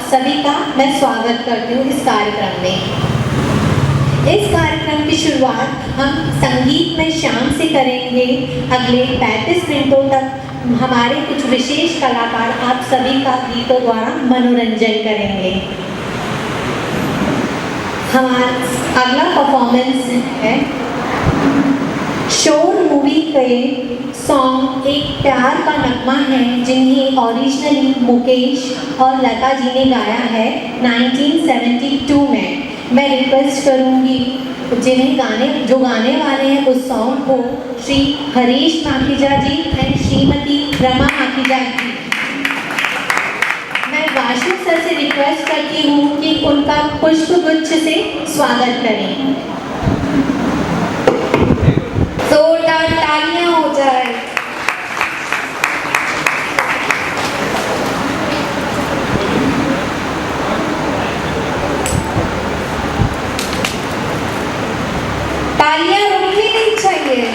सभी का मैं स्वागत करती हूँ इस कार्यक्रम में। इस कार्यक्रम की शुरुआत हम संगीत में शाम से करेंगे। अगले 35 मिनटों तक हमारे कुछ विशेष कलाकार आप सभी का गीतों द्वारा मनोरंजन करेंगे। हमारा अगला परफॉर्मेंस है शोर मूवी के सॉन्ग एक प्यार का नगमा है, जिन्हें ओरिजिनली मुकेश और लता जी ने गाया है 1972 में। मैं रिक्वेस्ट करूंगी जो गाने वाले हैं उस सॉन्ग को, श्री हरीश माखीजा जी एंड श्रीमती रमा माखीजा जी। मैं वाशु सर से रिक्वेस्ट करती हूँ कि उनका पुष्पगुच्छ से स्वागत करें। जोरदार तालियां हो जाए। तालियां रुकनी नहीं चाहिए।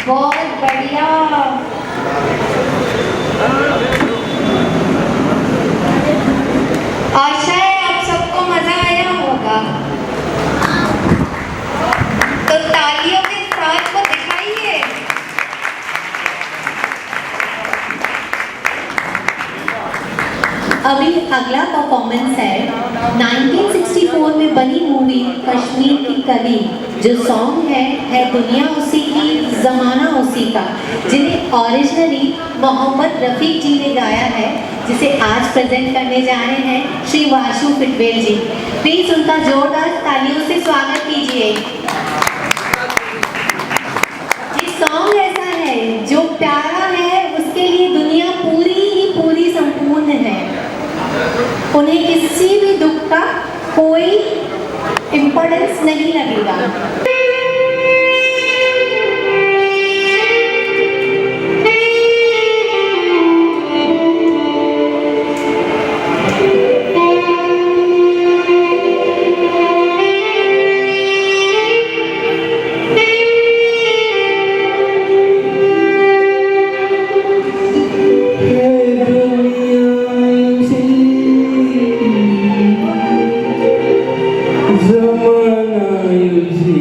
बहुत बढ़िया। आशा है आप सबको मजा आया होगा। तो तालियों के साथ वो दिखाइए। अभी अगला परफॉर्मेंस है 1964 में बनी मूवी कश्मीर की कली। जो सॉन्ग है दुनिया उसी की ज़माना उसी का, जिन्हें ओरिजिनली मोहम्मद रफ़ीक जी ने गाया है, जिसे आज प्रेजेंट करने जा रहे हैं श्री वाशु फिटवेल जी। प्लीज उनका जोरदार तालियों से स्वागत कीजिए। ये सॉन्ग ऐसा है जो प्यारा है, उसके लिए दुनिया पूरी ही पूरी संपूर्ण है। उन्हें किसी भी दुख का कोई इम्पोर्टेंस नहीं लगेगा। ज़माना उसी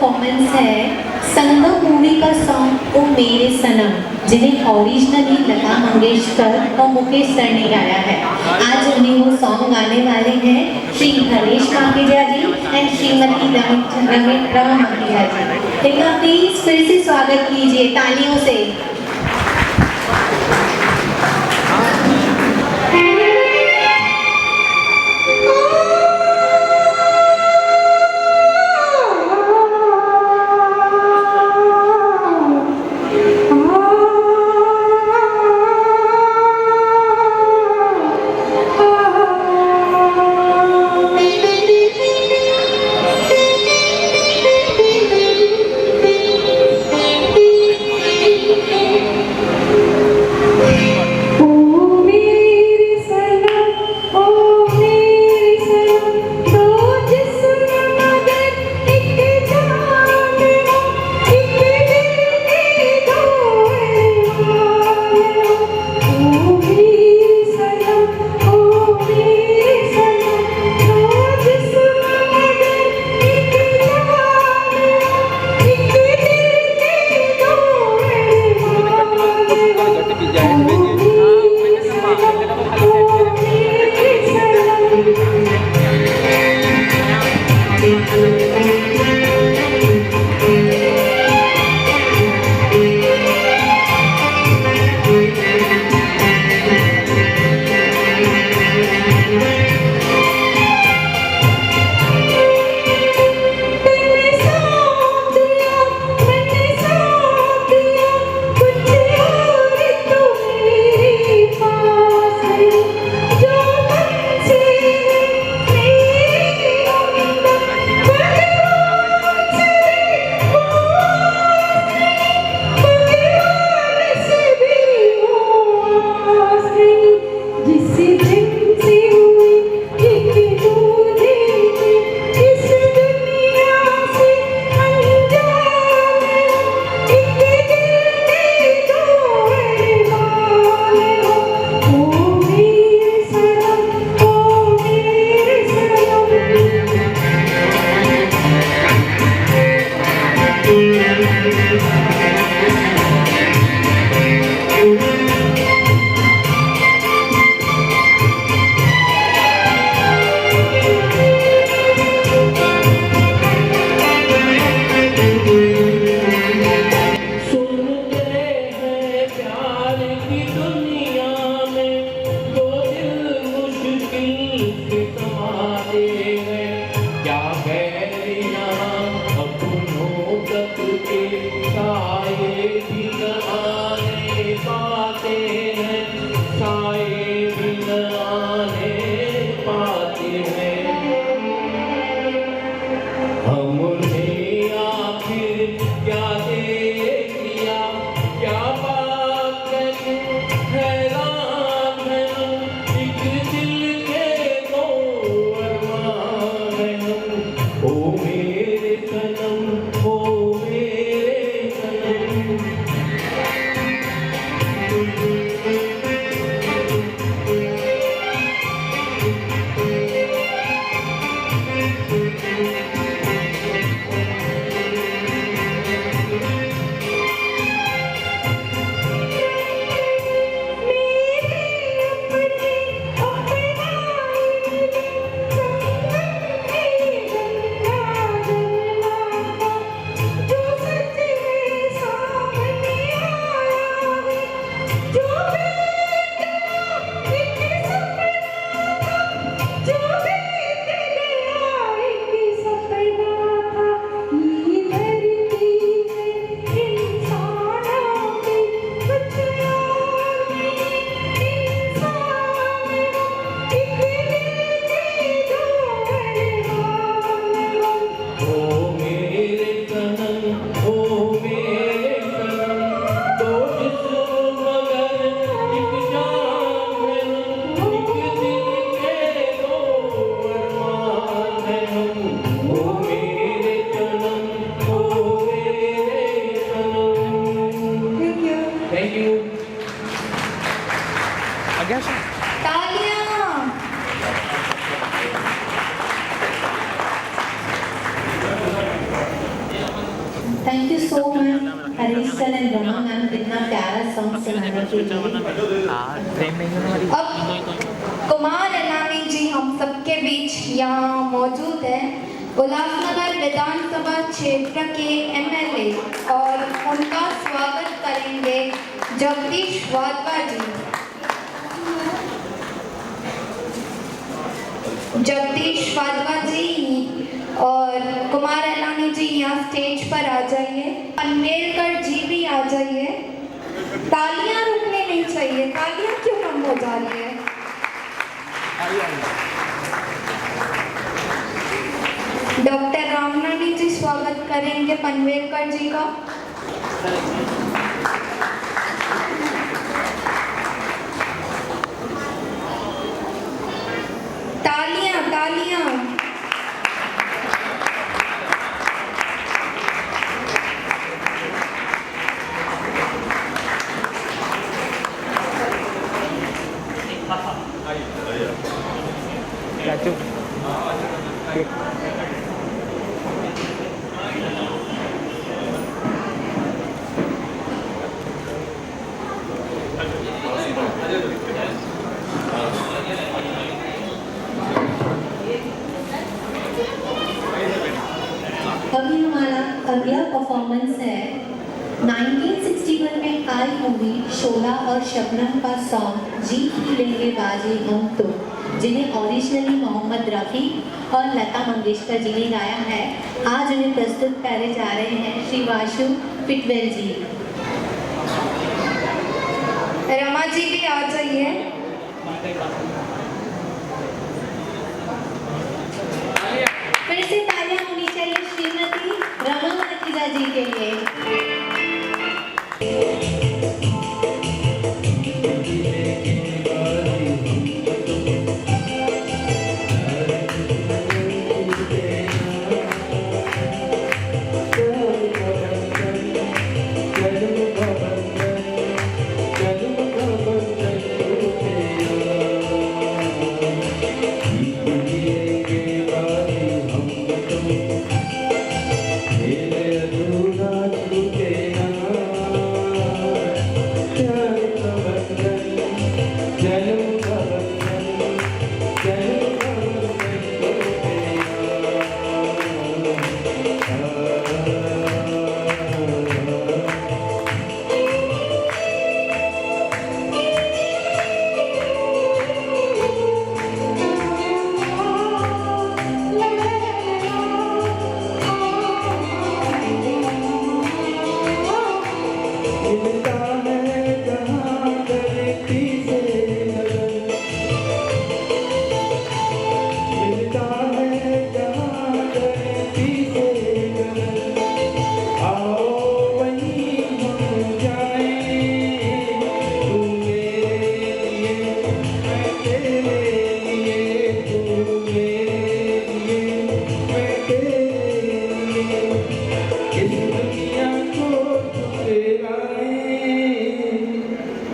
परफॉर्मेंस है संगम मूवी का सॉन्ग ओ मेरे सनम, जिन्हें ओरिजिनली लता मंगेशकर और मुकेश सर ने गाया है। आज उन्हें वो सॉन्ग गाने वाले हैं श्री गणेश माखीजा जी एंड श्रीमती रमा माखीजा जी। इनका प्लीज फिर से स्वागत कीजिए तालियों से। सॉन्ग सुनाने के लिए। अब कुमार अलानी जी हम सबके बीच यहाँ मौजूद हैं। उल्लासनगर विधानसभा क्षेत्र के एमएलए और उनका स्वागत करेंगे जगदीश वाधवा जी। जगदीश वाधवा जी और कुमार अलानी जी यहाँ स्टेज पर आ जाइए। पनवेलकर जी भी आ जाइए। तालियां रुकनी नहीं चाहिए। तालियां क्यों कम हो जा रही है? डॉक्टर रामनानी जी स्वागत करेंगे पनवेलकर जी का। तालियां तालियां। अभी हमारा अगला परफॉर्मेंस है 1961 में आई मूवी शोला और शबनम का सॉन्ग जीत ही लेंगे बाजी हम तो, जिन्हें ओरिजिनली मोहम्मद रफ़ी और लता मंगेशकर जी ने गाया है। आज उन्हें प्रस्तुत करे जा रहे हैं श्री वाशु पिटवेल जी। रमा जी भी आ जाइए। फिर से तालियां होनी चाहिए श्रीमती रमा नतीजा जी के लिए।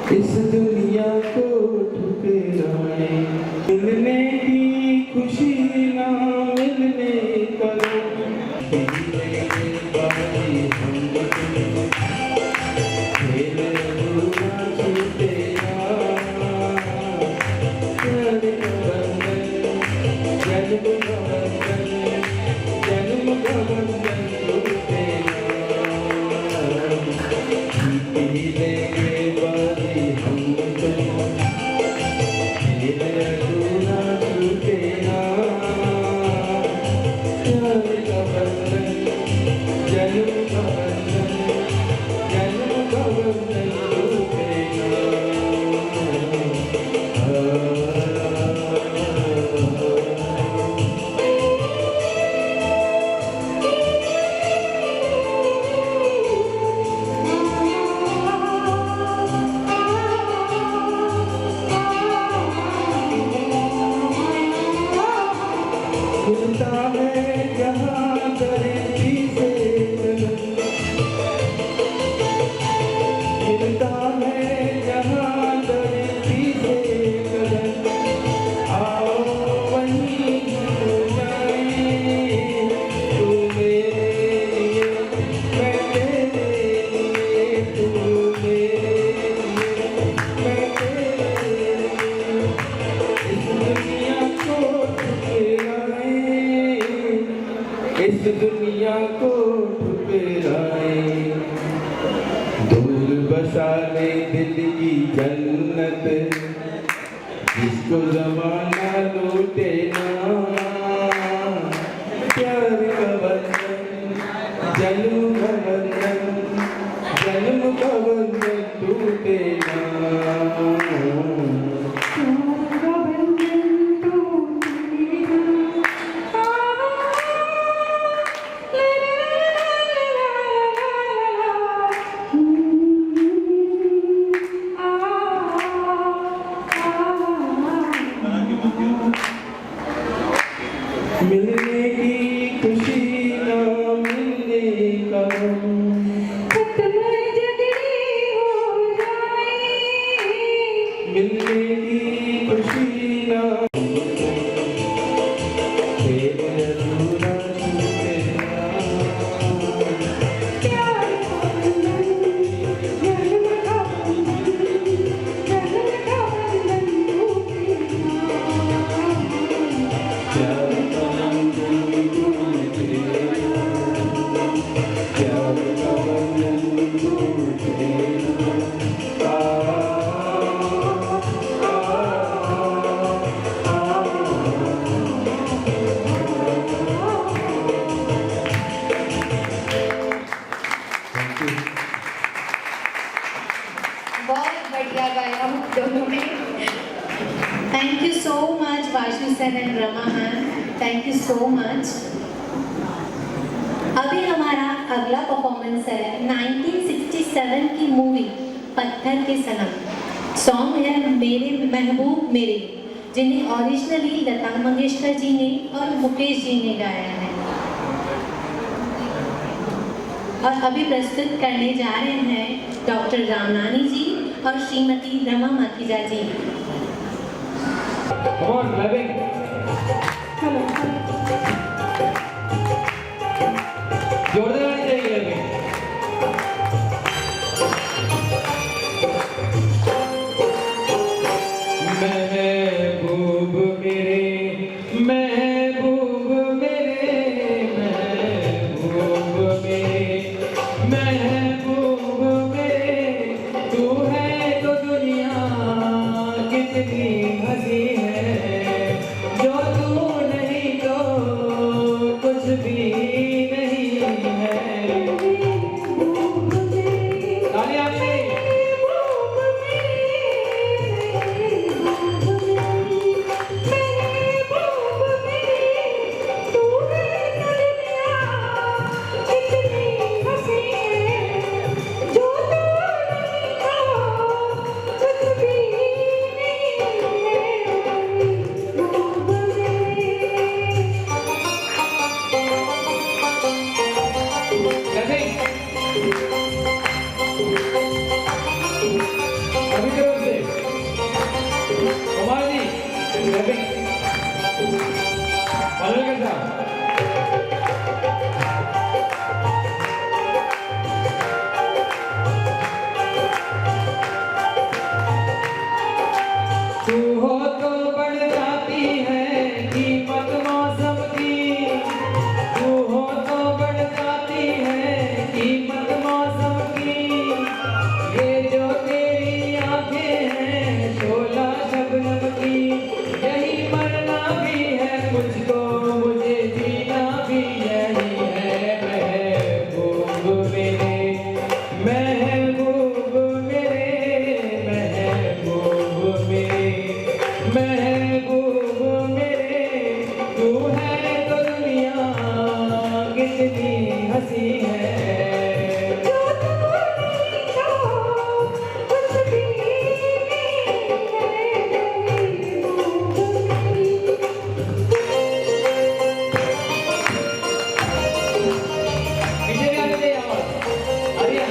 इस दुनिया को ठुकराए, मिलने की खुशी ना मिलने करो, खेल अधूरा छूटेगा, जन्म का बंधन, जन्म का बंधन टूटेगा, लेंगे बारी हम तुम, खेल अधूरा छूटेगा, जन्म का बंधन, जन्म का बंधन, जन्म का बंधन टूटेगा। दुनिया को ठुकराए, दूर बसा ले दिल की जन्नत, जिसको जमाना लूटे ना। प्यार का बंधन, जन्म का बंधन, जन्म का बंधन टूटे ना। मिलने की खुशी ना मिलने का गम, मिलने की खुशी ना खेल अधूरा छूटे ना। प्यार का बंधन टूटे ना, प्यार का बंधन टूटे ना। बहुत बढ़िया गाया हम दोनों ने। Thank you so much, Vashu sir and Rama ma'am. Thank you so much. अभी हमारा अगला परफॉर्मेंस है 1967 की मूवी पत्थर के सनम। सॉन्ग है मेरे महबूब मेरे, जिन्हें ओरिजिनली लता मंगेशकर जी ने और मुकेश जी ने गाया है। और अभी प्रस्तुत करने जा रहे हैं डॉक्टर रामनानी जी और श्रीमती रमा माखीजा जी। Come on, clapping. जोरदार आनी चाहिए clapping. महबूब मेरे, महबूब मेरे, महबूब मेरे, महबूब मेरे, तू है तो दुनिया कितनी हंसी है, जो तू नहीं तो कुछ भी नहीं है। तालियां आपके लिए। कैसे? अभी तरफ से कुमार जी clapping. मनोज के साथ तू हो तो बढ़ जाती है कीमत मौसम की, तू हो तो बढ़ जाती है कीमत मौसम की, ये जो तेरी आंखें हैं शोला शबनम की, यही मरना भी है मुझको, मुझे जीना भी यही है। महबूब मेरे, महबूब मेरे, महबूब मेरे, महबूब मेरे, तू है तो दुनिया कितनी हंसी है। पीछे भी आने दे आवाज। आर्या।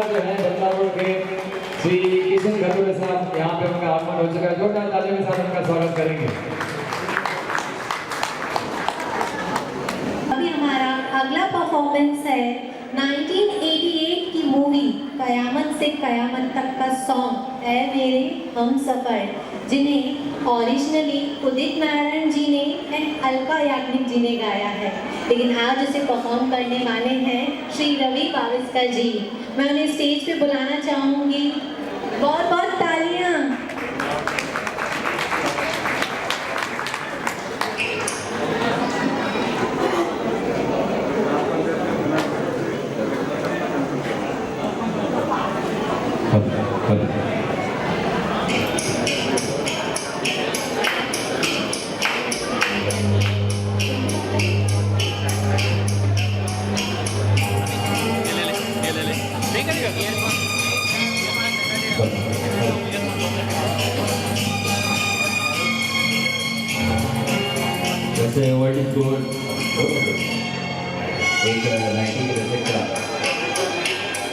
कलाकार जो है बदलापुर के श्री किशन घरपुरे साहब यहाँ पे उनका आगमन हो चुका है। जोरदार तालियों के साथ उनका स्वागत करेंगे। अभी हमारा अगला परफॉर्मेंस है 1988 की मूवी कयामत से कयामत तक का सॉन्ग ऐ मेरे हम सफर, जिन्हें ओरिजिनली उदित नारायण जी ने एंड अलका याग्निक जी ने गाया है, लेकिन आज उसे परफॉर्म करने वाले हैं श्री रवि पाविस्कर जी। मैं उन्हें स्टेज पे बुलाना चाहूँगी। बहुत बहुत तालियां। वैसे वर्ल्ड इज गुड एक 90 के दशक का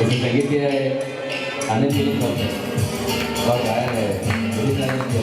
इसे संगीत किया है आनंद जी ने और गाया है उदित नारायण जो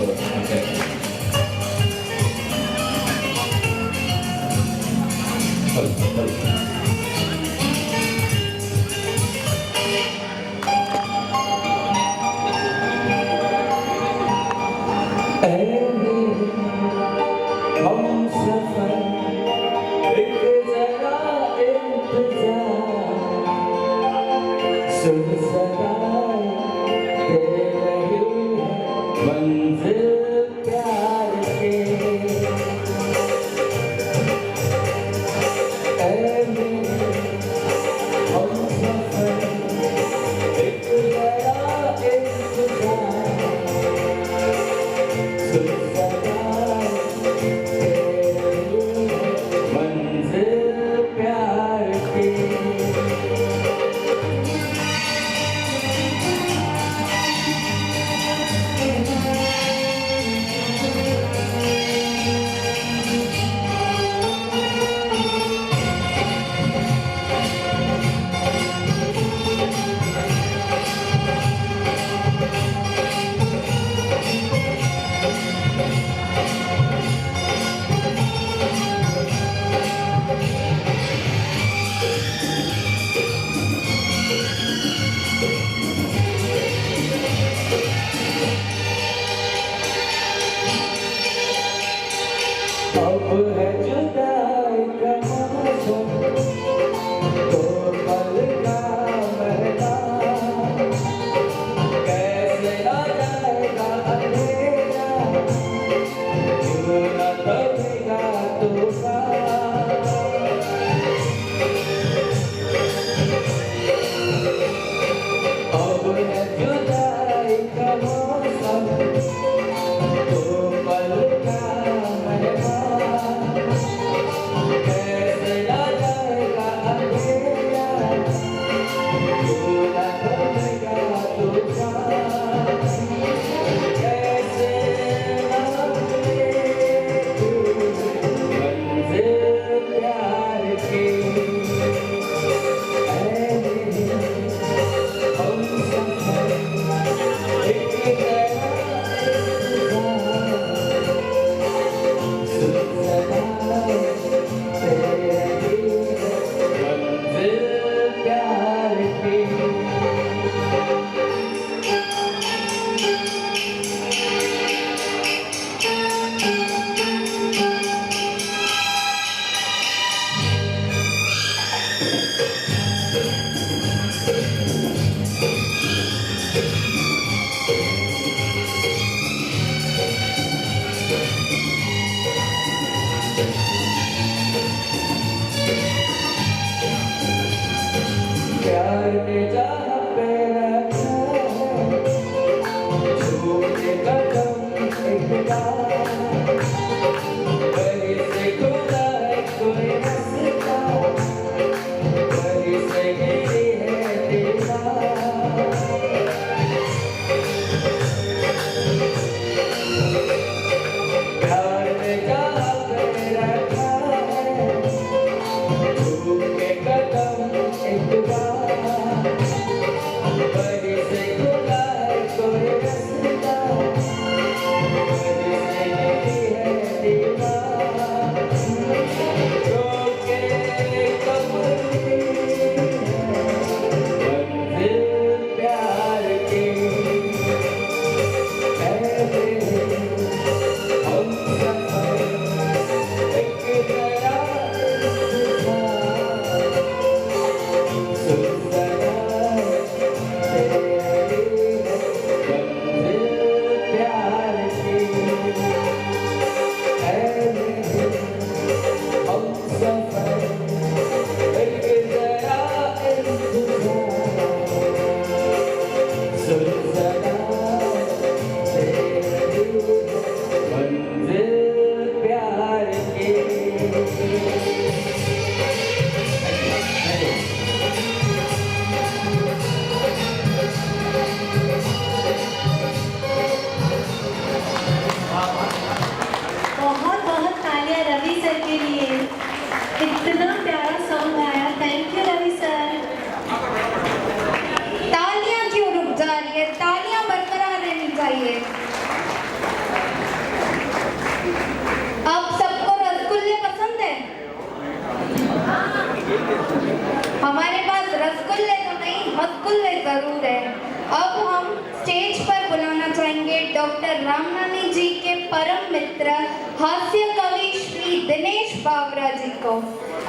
डॉक्टर रामनानी जी के परम मित्र हास्य कवि श्री दिनेश बावरा जी को।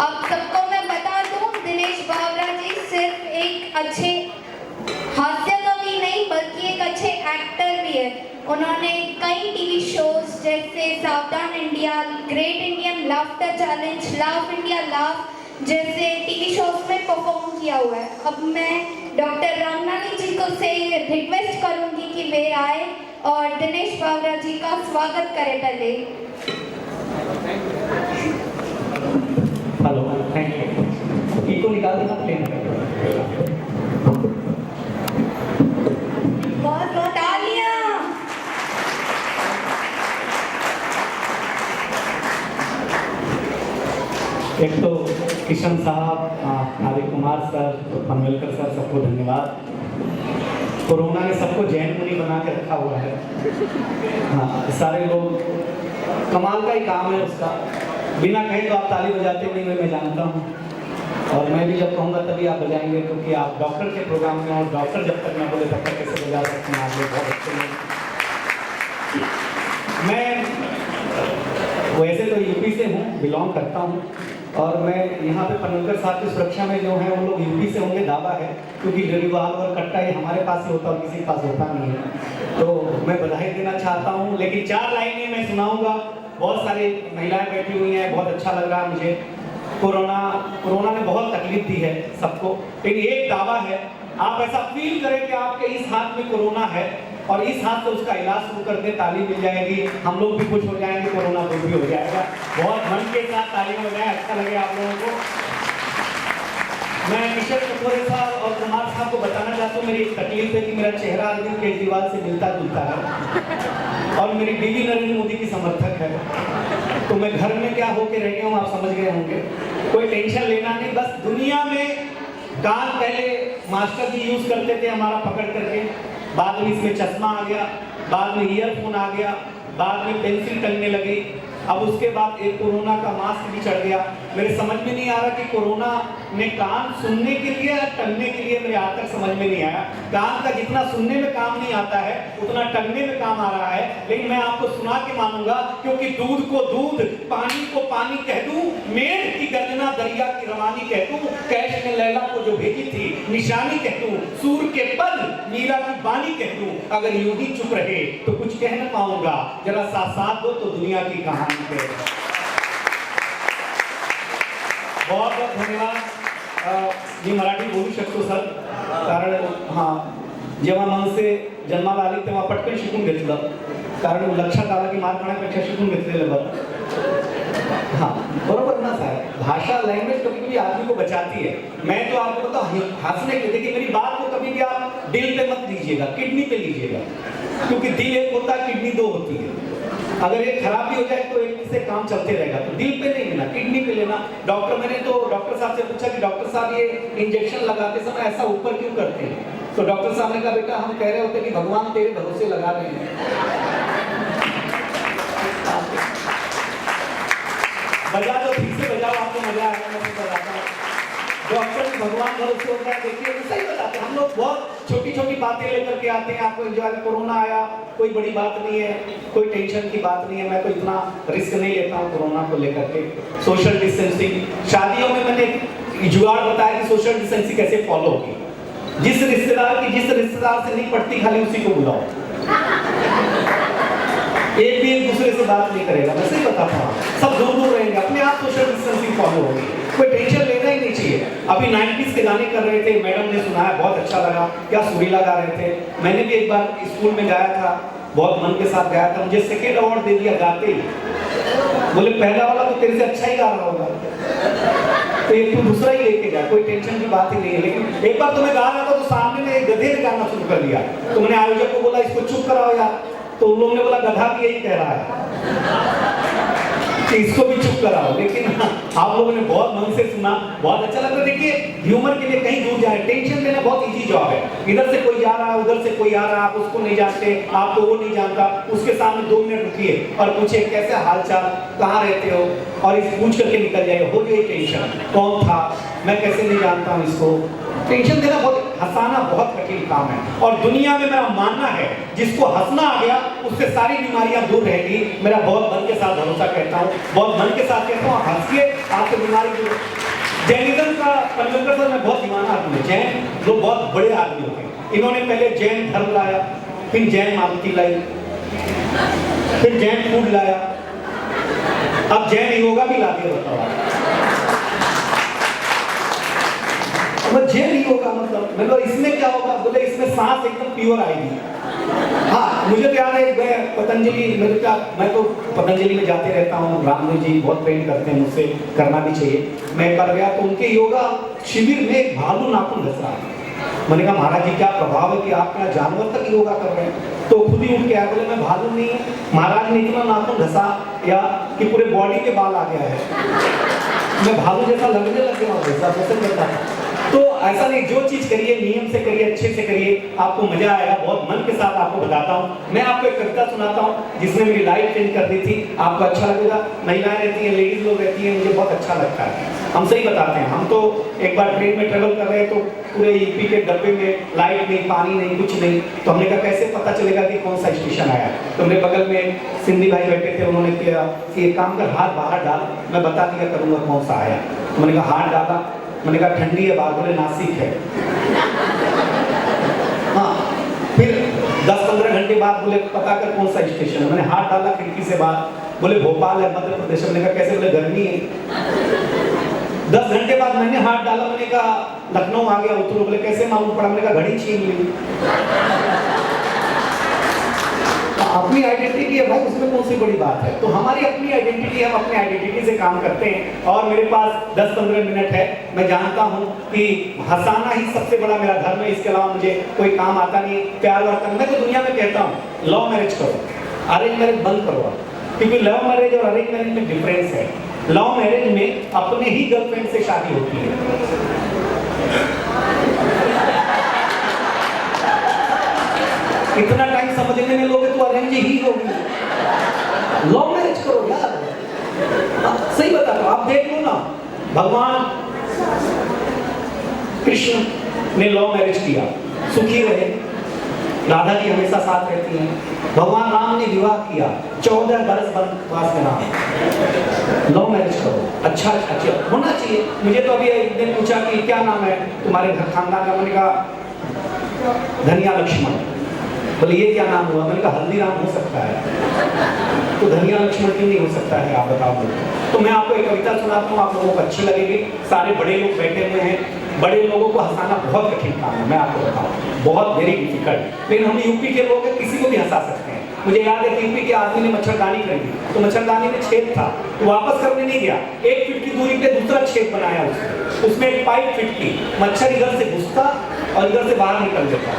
अब सबको मैं बता दूं, दिनेश बावरा जी सिर्फ एक अच्छे हास्य कवि नहीं बल्कि एक अच्छे एक्टर भी है। उन्होंने कई टीवी शोज जैसे सावधान India, great Indian laughter challenge, laugh India laugh जैसे टीवी शोज में परफॉर्म किया हुआ है। अब मैं डॉक्टर रामनानी जी को से रिक्वेस्ट करूंगी कि वे आए और दिनेश बावरा जी का स्वागत करें पहले। Hello, thank you. ई को निकाल देना प्लेन। बहुत बहुत तालियां। एक तो किशन साहब, आदित्य कुमार सर, पनवेलकर सर, सबको धन्यवाद। कोरोना ने सबको जैन मुनि बना के रखा हुआ है। हाँ, सारे लोग कमाल का ही काम है उसका। बिना कहे तो आप ताली बजाते नहीं हुए मैं जानता हूँ, और मैं भी जब कहूँगा तभी आप बजाएंगे, क्योंकि आप डॉक्टर के प्रोग्राम में, और डॉक्टर जब तक ना बोले तब तक कैसे बजा सकते हैं आप लोग। बहुत अच्छे हैं। मैं वैसे तो यूपी से हूँ, बिलोंग करता हूँ, और मैं यहाँ पे पनवेलकर साहब की सुरक्षा में जो है वो लोग यूपी से होंगे, दावा है, क्योंकि रिवाल और कट्टा ये हमारे पास ही होता और किसी के पास होता नहीं है। तो मैं बधाई देना चाहता हूँ, लेकिन 4 लाइनें मैं सुनाऊंगा। बहुत सारी महिलाएं बैठी हुई हैं, बहुत अच्छा लग रहा है मुझे। कोरोना ने बहुत तकलीफ दी है सबको, लेकिन एक दावा है, आप ऐसा फील करें कि आपके इस हाथ में कोरोना है और इस हाथ से उसका इलाज शुरू कर दे, ताली मिल जाएगी, हम लोग भी खुश हो जाएंगे, कोरोना दूर भी हो जाएगा। बहुत मन के साथ तालियां बजाएं, अच्छा लगे आप लोगों को। मैं किशन कपूर साहब और कुमार साहब को बताना चाहता हूँ, मेरी एक तकलीफ है कि मेरा चेहरा अरविंद केजरीवाल से मिलता जुलता है और मेरी बीवी नरेंद्र मोदी की समर्थक है। तो मैं घर में क्या होके रह गया हूँ आप समझ गए होंगे। कोई टेंशन लेना नहीं, बस दुनिया में कान पहले मास्टर जी यूज करते थे हमारा पकड़ करके, बाद में इसमें चश्मा आ गया, बाद में ईयरफोन आ गया, बाद में पेंसिल टंगने लगी, अब उसके बाद एक कोरोना का मास्क भी चढ़ गया। मेरे समझ में नहीं आ रहा कि कोरोना ने कान सुनने के लिए या टंगने के लिए, मेरे आज तक समझ में नहीं आया। कान का जितना सुनने में काम नहीं आता है उतना टंगने में काम आ रहा है, लेकिन मैं आपको सुना के मानूंगा, क्योंकि दूध को दूध, पानी को पानी कह दूं, मेघ की गर्जना दरिया की रवानी कह दूं, कैश ने लैला को जो भेजी थी निशानी कह दूं, सूर के पद मीरा की बानी कह दूं, अगर यूं ही चुप रहे तो कुछ कह न पाऊंगा, जरा साथ दो तो दुनिया की कहानी पे। बहुत बहुत धन्यवाद। मी मराठी बोलू शकतो सर, कारण हां जेव्हा मनसे जन्माला आली तेव्हा पटकन शिकून घेतलं, कारण लक्षात आलं की मार खाण्यापेक्षा शिकून घेतलेलं बरं। हाँ बरोबर ना साहब, भाषा लैंग्वेज कभी कभी आदमी को बचाती है। मैं तो आपको बताऊं हंसने के, देखिए मेरी बात को कभी भी आप दिल पे मत लीजिएगा, किडनी पे लीजिएगा, क्योंकि दिल एक होता है, किडनी 2 होती है। अगर एक खराबी हो जाए तो एक से काम चलते रहेगा, तो दिल पे नहीं लेना, किडनी पे लेना। मैंने तो डॉक्टर साहब से पूछा कि डॉक्टर साहब ये इंजेक्शन लगाते समय ऐसा ऊपर क्यों करते हैं, तो डॉक्टर साहब ने कहा बेटा हम कह रहे होते कि भगवान तेरे भरोसे लगा रहे हैं। बजा दो, ठीक से बजाओ, आपको मजा आएगा। मैं बताता हूँ डॉक्टर भगवान भरोसे होता है। देखिए तो सही बताते हैं, हम लोग बहुत छोटी छोटी बातें लेकर के आते हैं, आपको एंजॉय। कोरोना आया कोई बड़ी बात नहीं है, कोई टेंशन की बात नहीं है, मैं तो इतना रिस्क नहीं लेता हूँ कोरोना को लेकर के। सोशल डिस्टेंसिंग, शादियों में मैंने जुगाड़ बताया कि सोशल डिस्टेंसिंग कैसे फॉलो होगी। जिस रिश्तेदार से नहीं पड़ती खाली उसी को बुलाओ, एक भी एक दूसरे से बात नहीं करेगा, मैं सही बताता हूँ, सब दूर दूर रहेंगे, अपने आप सोशल डिस्टेंसिंग फॉलो होगी, कोई टेंशन लेना ही नहीं चाहिए। अभी 90s के गाने कर रहे थे, मैडम ने सुनाया, बहुत अच्छा लगा, क्या सुरीला गा रहे थे। मैंने भी एक बार स्कूल में गाया था, बहुत मन के साथ गाया था, मुझे सेकेंड अवार्ड दे दिया गाते ही। बोले पहला वाला तो तेरे से अच्छा ही गा रहा होगा, तो एक तो दूसरा ही लेके जा, कोई टेंशन की बात ही नहीं है। लेकिन एक बार तो मैं गा रहा था तो सामने में एक गधे ने गाना शुरू कर दिया, तो मैंने आयोजक को बोला इसको चुप कराओ यार, तो उन लोगों ने बोला गधा भी यही कह रहा है कि इसको भी चुप कराओ। लेकिन आप लोगों ने बहुत मन से सुना, बहुत अच्छा लगा। देखिए ह्यूमर के लिए कहीं दूर जाए, टेंशन लेना बहुत इजी जॉब है। इधर से कोई जा रहा है, उधर से कोई आ रहा है, आप उसको नहीं जानते, आपको वो नहीं जानता, उसके सामने 2 मिनट रुकिए और पूछे कैसे हाल चाल, कहाँ रहते हो, और इस पूछ करके निकल जाए, हो गई टेंशन। कौन था, मैं कैसे नहीं जानता हूँ इसको। टेंशन देना बहुत हंसाना बहुत कठिन काम है और दुनिया में मेरा मानना है जिसको हंसना आ गया उससे सारी बीमारियां दूर रहेगी। मेरा बहुत मन के साथ भरोसा कहता हूँ, बहुत मन के साथ कहता हूँ, हंसिए आपकी बीमारी दूर। जैनिज्म का पलवंकर सर में बहुत दीवाना आदमी है। जैन लोग बहुत बड़े आदमी होते हैं। इन्होंने पहले जैन धर्म लाया, फिर जैन मालती लाई, फिर जैन फूड लाया, अब जैन योगा भी ला दिया। बताओ अब जैन योगा मतलब इसमें क्या होगा? बोले इसमें सांस एकदम प्योर आएगी। हाँ, मुझे तो याद है मैं पतंजलि मैं तो पतंजलि में जाते रहता हूँ। रामदेव जी बहुत प्रेम करते हैं, मुझसे करना भी चाहिए। मैं एक बार गया तो उनके योगा शिविर में एक भालू नाखून घस रहा है। मैंने कहा महाराज जी क्या प्रभाव है कि आप क्या जानवर तक योगा कर रहे हैं? तो खुद ही उठ के आया, बोले मैं भालू नहीं हूँ, महाराज ने इतना नाखून घसा या कि पूरे बॉडी के बाल आ गया है। मैं भालू जैसा लगने लग गया हूँ। तो ऐसा नहीं, जो चीज करिए नियम से करिए, अच्छे से करिए, आपको मजा आएगा। बहुत मन के साथ आपको बताता हूँ। मैं आपको एक कविता सुनाता हूँ जिसने मेरी लाइफ चेंज कर दी थी। आपको अच्छा लगेगा। महिलाएं रहती हैं, लेडीज लोग रहती हैं, मुझे बहुत अच्छा लगता है। हम सही बताते हैं। हम तो एक बार ट्रेन में ट्रेवल कर रहे हैं तो पूरे यूपी के डब्बे में लाइट नहीं, पानी नहीं, कुछ नहीं। तो हमने कहा कैसे पता चलेगा कि कौन सा स्टेशन आया? तो मेरे बगल में सिंधी भाई बैठे थे, उन्होंने किया कि एक काम कर, हाथ बाहर डाल, मैं बता दिया करूँगा कौन सा आया। तो मैंने कहा हाथ डाला, मैंने कहा ठंडी है बात, बोले नासिक है। हाँ, फिर 10-15 घंटे बाद बोले पता कर कौन सा स्टेशन है। मैंने हाथ डाला खिड़की से बाहर, बोले भोपाल है, मध्य प्रदेश। मैंने कहा कैसे? बोले गर्मी है। 10 घंटे बाद मैंने हाथ डाला, मैंने कहा लखनऊ आ गया, उतरो। बोले कैसे मालूम पड़ा? मैंने कहा घड़ी छीन ली। अपनी आइडेंटिटी है भाई, उसमें कौन सी बड़ी बात है? तो हमारी अपनी आइडेंटिटी, हम अपनी आइडेंटिटी से काम करते हैं। और मेरे पास 10-15 मिनट है। मैं जानता हूँ कि हंसाना ही सबसे बड़ा मेरा धर्म है, इसके अलावा मुझे कोई काम आता नहीं। प्यार वार करना, मैं तो दुनिया में कहता हूँ लव मैरिज करो, अरेंज मैरिज बंद करो। क्योंकि लव मैरिज और अरेंज मैरिज में डिफरेंस है। लव मैरिज में अपने ही गर्लफ्रेंड से शादी होती है। इतना टाइम समझने में लोगे तो अरेंज ही होगी। लव मैरिज करो यार, सही बता रहा हूं। आप देख लो ना, भगवान कृष्ण ने लव मैरिज किया, सुखी रहे, राधा जी हमेशा साथ रहती हैं। भगवान राम ने विवाह किया, 14 बरस वनवास में रहा। लव मैरिज करो, अच्छा होना चाहिए। मुझे तो अभी एक दिन पूछा कि क्या नाम है तुम्हारे घर खानदान का? मैंने कहा धनिया लक्ष्मण। बोले ये क्या नाम हुआ? मैंने कहा हल्दीराम हो सकता है, तो धनिया लक्ष्मण क्यों नहीं हो सकता है? आप बताओ। तो मैं आपको एक कविता सुनाता हूँ, आप लोगों को अच्छी लगेगी। सारे बड़े लोग बैठे हुए हैं, बड़े लोगों को हंसाना बहुत कठिन काम है, मैं आपको बताऊँ, बहुत वेरी डिफिकल्ट। लेकिन हम यूपी के लोग हैं, किसी को भी हंसा सकते हैं। मुझे याद है कि यूपी के आदमी ने मच्छरदानी खरीदी, तो मच्छरदानी में छेद था, तो वापस करने नहीं गया, 1 फीट की दूरी पे दूसरा छेद बनाया उसमें एक पाइप फिट की। मच्छर इधर से घुसता और इधर से बाहर निकल जाता।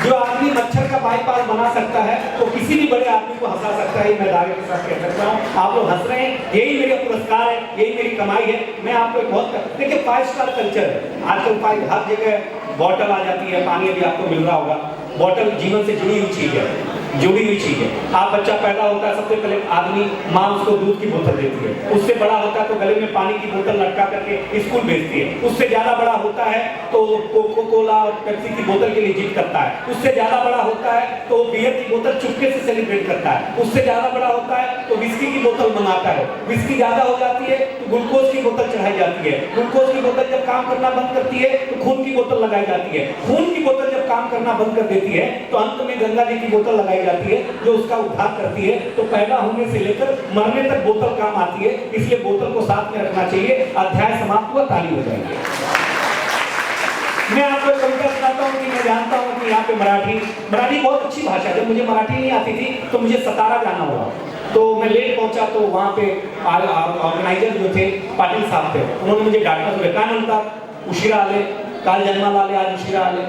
जो आदमी मच्छर का बाईपास बना सकता है तो किसी भी बड़े आदमी को हंसा सकता है, मैं दावे के साथ कह सकता हूँ। आप लोग हंस रहे हैं, यही मेरा पुरस्कार है, यही मेरी कमाई है। मैं आपको बहुत देखिए 5 स्टार कल्चर है आजकल। हर जगह बॉटल आ जाती है, पानी अभी आपको मिल रहा होगा। बॉटल जीवन से जुड़ी हुई चीज है, जुड़ी हुई चीज है। आप बच्चा पैदा होता है, सबसे पहले आदमी माँ उसको दूध की बोतल देती है, उससे बड़ा होता है तो गले में पानी की बोतल लटका करके स्कूल भेजती है। उससे ज्यादा बड़ा होता है तो कोको कोला और पेप्सी की बोतल के लिए जिद करता है। उससे ज्यादा बड़ा होता है तो बियर की बोतल चुपके से सेलिब्रेट करता है। उससे ज्यादा बड़ा होता है तो विस्की की बोतल मंगाता है। विस्की ज्यादा हो जाती है तो ग्लूकोज की बोतल चढ़ाई जाती है। ग्लूकोज की बोतल जब काम करना बंद करती है तो खून की बोतल लगाई जाती है। खून की बोतल जब काम करना बंद कर देती है तो अंत में गंगा जी की बोतल लगाई जाती है जो उसका उद्धार करती है। तो पैदा होने से लेकर मरने तक बोतल काम आती है, इसलिए बोतल को साथ में रखना चाहिए। अध्याय समाप्त हुआ, ताली बजाइए। मैं आपको कविता सुनाता हूँ कि मैं जानता हूँ कि यहाँ पे मराठी बहुत अच्छी भाषा है। जब मुझे मराठी नहीं आती थी तो मुझे सतारा जाना हुआ, तो मैं लेट पहुंचा। तो वहाँ पे ऑर्गेनाइजर जो थे पाटिल साहब थे, उन्होंने मुझे डांटा, तो क्या म्हणतात उशिरा आले, काल जन्माला आले, आज उशिरा आले।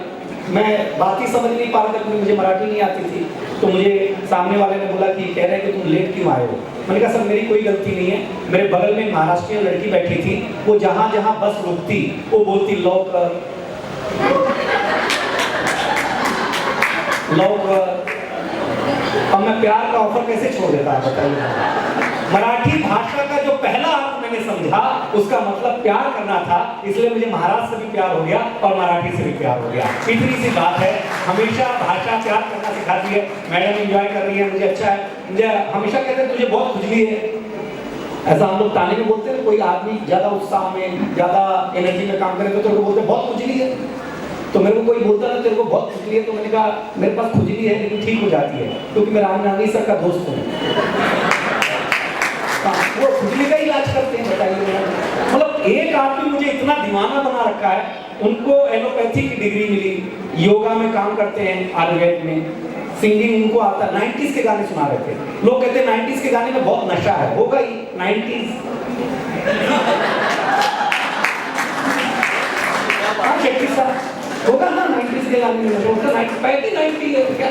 मैं बात ही समझ नहीं पा रहा था क्योंकि मुझे मराठी नहीं आती थी। तो मुझे सामने वाले ने बोला कि कह रहे हैं कि तुम लेट क्यों आए हो। मैंने कहा सर मेरी कोई गलती नहीं है। मेरे बगल में महाराष्ट्रीय लड़की बैठी थी, वो जहाँ जहाँ बस रुकती वो बोलती लौकर लौकर। अब मैं प्यार का ऑफर कैसे छोड़ देता है बताइए। मराठी भाषा का जो पहला अर्थ मैंने समझा उसका मतलब प्यार करना था, इसलिए मुझे महाराष्ट्र से भी प्यार हो गया और मराठी से भी प्यार हो गया। इतनी सी बात है। हमेशा भाषा प्यार करना सिखाती है। मैडम एंजॉय कर रही है, मुझे अच्छा है। मुझे हमेशा कहते हैं तुझे बहुत खुजली है, ऐसा हम लोग ताने में बोलते हैं। कोई आदमी ज्यादा उत्साह में, ज्यादा एनर्जी में काम करे तो तेरे को बोलते हैं बहुत खुजली है। तो मेरे को कोई बोलता ना तेरे को बहुत खुजली है, तो मैंने कहा मेरे पास खुजली है लेकिन ठीक हो जाती है, क्योंकि मैं रामनाथी सर का दोस्त हूँ। वो खुजली का इलाज करते हैं, बताइए। मतलब एक आदमी मुझे इतना दीवाना बना रखा है, उनको एलोपैथी की डिग्री मिली, योगा में काम करते हैं, आयुर्वेद में, सिंगिंग उनको आता है। 90s के गाने सुना रहे थे। लोग कहते हैं 90s के गाने में बहुत नशा है, होगा ही 90s। होगा ना 90s के गाने में, होगा 90 है, क्या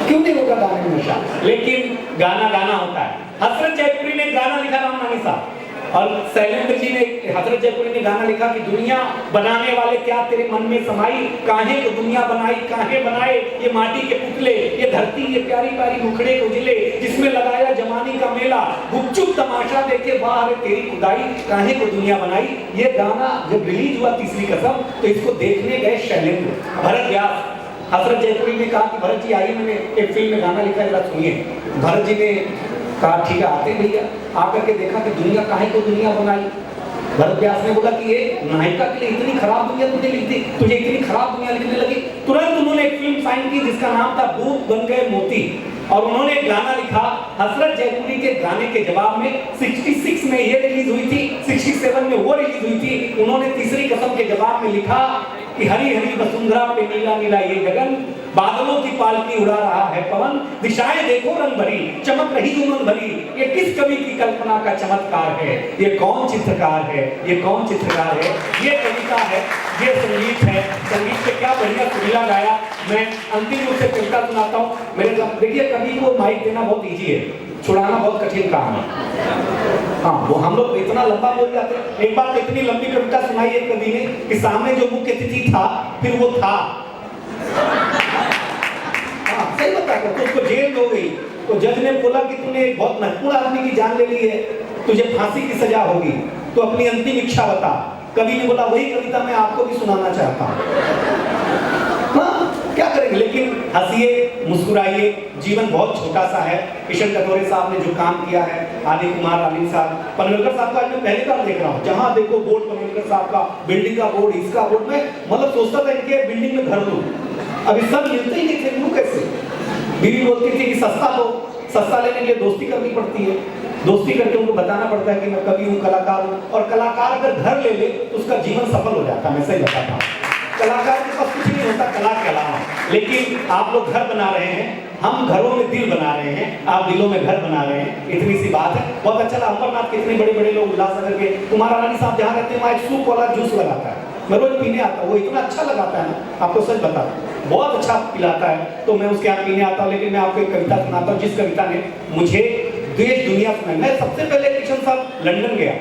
क्यों नहीं होगा गाने में नशा? लेकिन गाना गाना होता है। हसरत जयपुरी ने गाना लिखा, रामनाथी साहब, और शैलेंद्र जी ने, हजरत जयपुरी ने गाना लिखा कि दुनिया बनाने वाले क्या तेरे मन में समाई, काहे को दुनिया बनाई, काहे बनाए ये माटी के पुतले, ये धरती ये प्यारी प्यारी मुखड़े उजले, जिसमें लगाया जमानी का मेला, गुपचुप तमाशा देखे बाहर तेरी खुदाई, काहे को दुनिया बनाई। ये गाना जब रिलीज हुआ तीसरी कसम, तो इसको देखने गए शैलेंद्र, भरत व्यास। हजरत जयपुरी ने कहा कि भरत जी आइए, मैंने एक फिल्म में गाना लिखा है, जरा सुनिए। भरत जी ने कहा ठीक है आते भैया। आकर के देखा कि दुनिया काहे को दुनिया बनाई। भरत व्यास ने बोला कि ये नायिका के लिए इतनी खराब दुनिया तुझे लिखती, तुझे इतनी खराब दुनिया लिखने लगी। तुरंत उन्होंने एक फिल्म साइन की जिसका नाम था दूध बन गए मोती, और उन्होंने एक गाना लिखा। हजरत जयपुरी के गाने के जवाब में 66 में ये रिलीज हुई थी, 67 में वो रिलीज हुई थी। उन्होंने तीसरी कसम के जवाब में लिखा कि हरी हरी वसुंधरा पे नीला नीला ये गगन, बादलों की पालकी उड़ा रहा है पवन, दिशाएं देखो रंग भरी, चमक रही उमंग भरी, ये किस कवि की कल्पना का चमत्कार है, ये कौन चित्रकार है, ये कौन चित्रकार है, ये कविता है, ये संगीत है। संगीत से क्या बढ़िया सुरीला गाया। मैं अंतिम रूप से कविता सुनाता हूँ। मेरे देखिए, कवि को माइक देना बहुत ईजी है, छुड़ाना बहुत कठिन काम है। हाँ, वो हम लोग इतना लंबा बोल जाते हैं। एक बार इतनी लंबी कविता सुनाई एक कवि ने कि सामने जो मुख्य अतिथि था, फिर वो था, हाँ सही बता कर, तो उसको जेल हो गई। तो जज ने बोला कि तूने एक बहुत महत्वपूर्ण आदमी की जान ले ली है, तुझे फांसी की सजा होगी, तो अपनी अंतिम इच्छा बता। कवि ने बोला वही कविता मैं आपको भी सुनाना चाहता हूँ। हाँ, क्या करेंगे, लेकिन हंसिए, मुस्कुराइए, जीवन बहुत छोटा सा है। किशन कटोरे साहब ने जो काम किया है, आदि कुमार आलिम साहब, पनवेलकर साहब का आज मैं पहली बार देख रहा हूँ। जहाँ देखो बोर्ड पनवेलकर साहब का, बिल्डिंग का बोर्ड, इसका बोर्ड। मैं मतलब सोचता था इनके बिल्डिंग में घर लूं, अभी सब मिलते ही नहीं थे, लूं कैसे? बीवी बोलती थी कि सस्ता लो, सस्ता लेने के लिए दोस्ती करनी पड़ती है, दोस्ती करके उनको बताना पड़ता है कि मैं कवि हूँ, कलाकार हूँ। और कलाकार अगर घर ले ले तो उसका जीवन सफल हो जाता है। मैं सही बताता हूँ, कलाकार के पास कुछ नहीं होता कला के अलावा। लेकिन आप लोग घर बना रहे हैं, हम घरों में दिल बना रहे हैं, आप दिलों में घर बना रहे हैं, इतनी सी बात है। बहुत अच्छा लगा। अमरनाथ के इतने बड़े बड़े लोग, उल्लासनगर के कुमार रानी साहब जहाँ रहते हैं वहाँ एक सूप वाला जूस लगाता है, मैं रोज पीने आता हूँ। वो इतना अच्छा लगाता है ना, आपको सच बता, बहुत अच्छा पिलाता है। तो मैं उसके यहाँ पीने आता हूँ। लेकिन मैं आपको एक कविता सुनाता हूँ, जिस कविता ने मुझे देश दुनिया सुनाई। मैं सबसे पहले किशन साहब लंदन गया,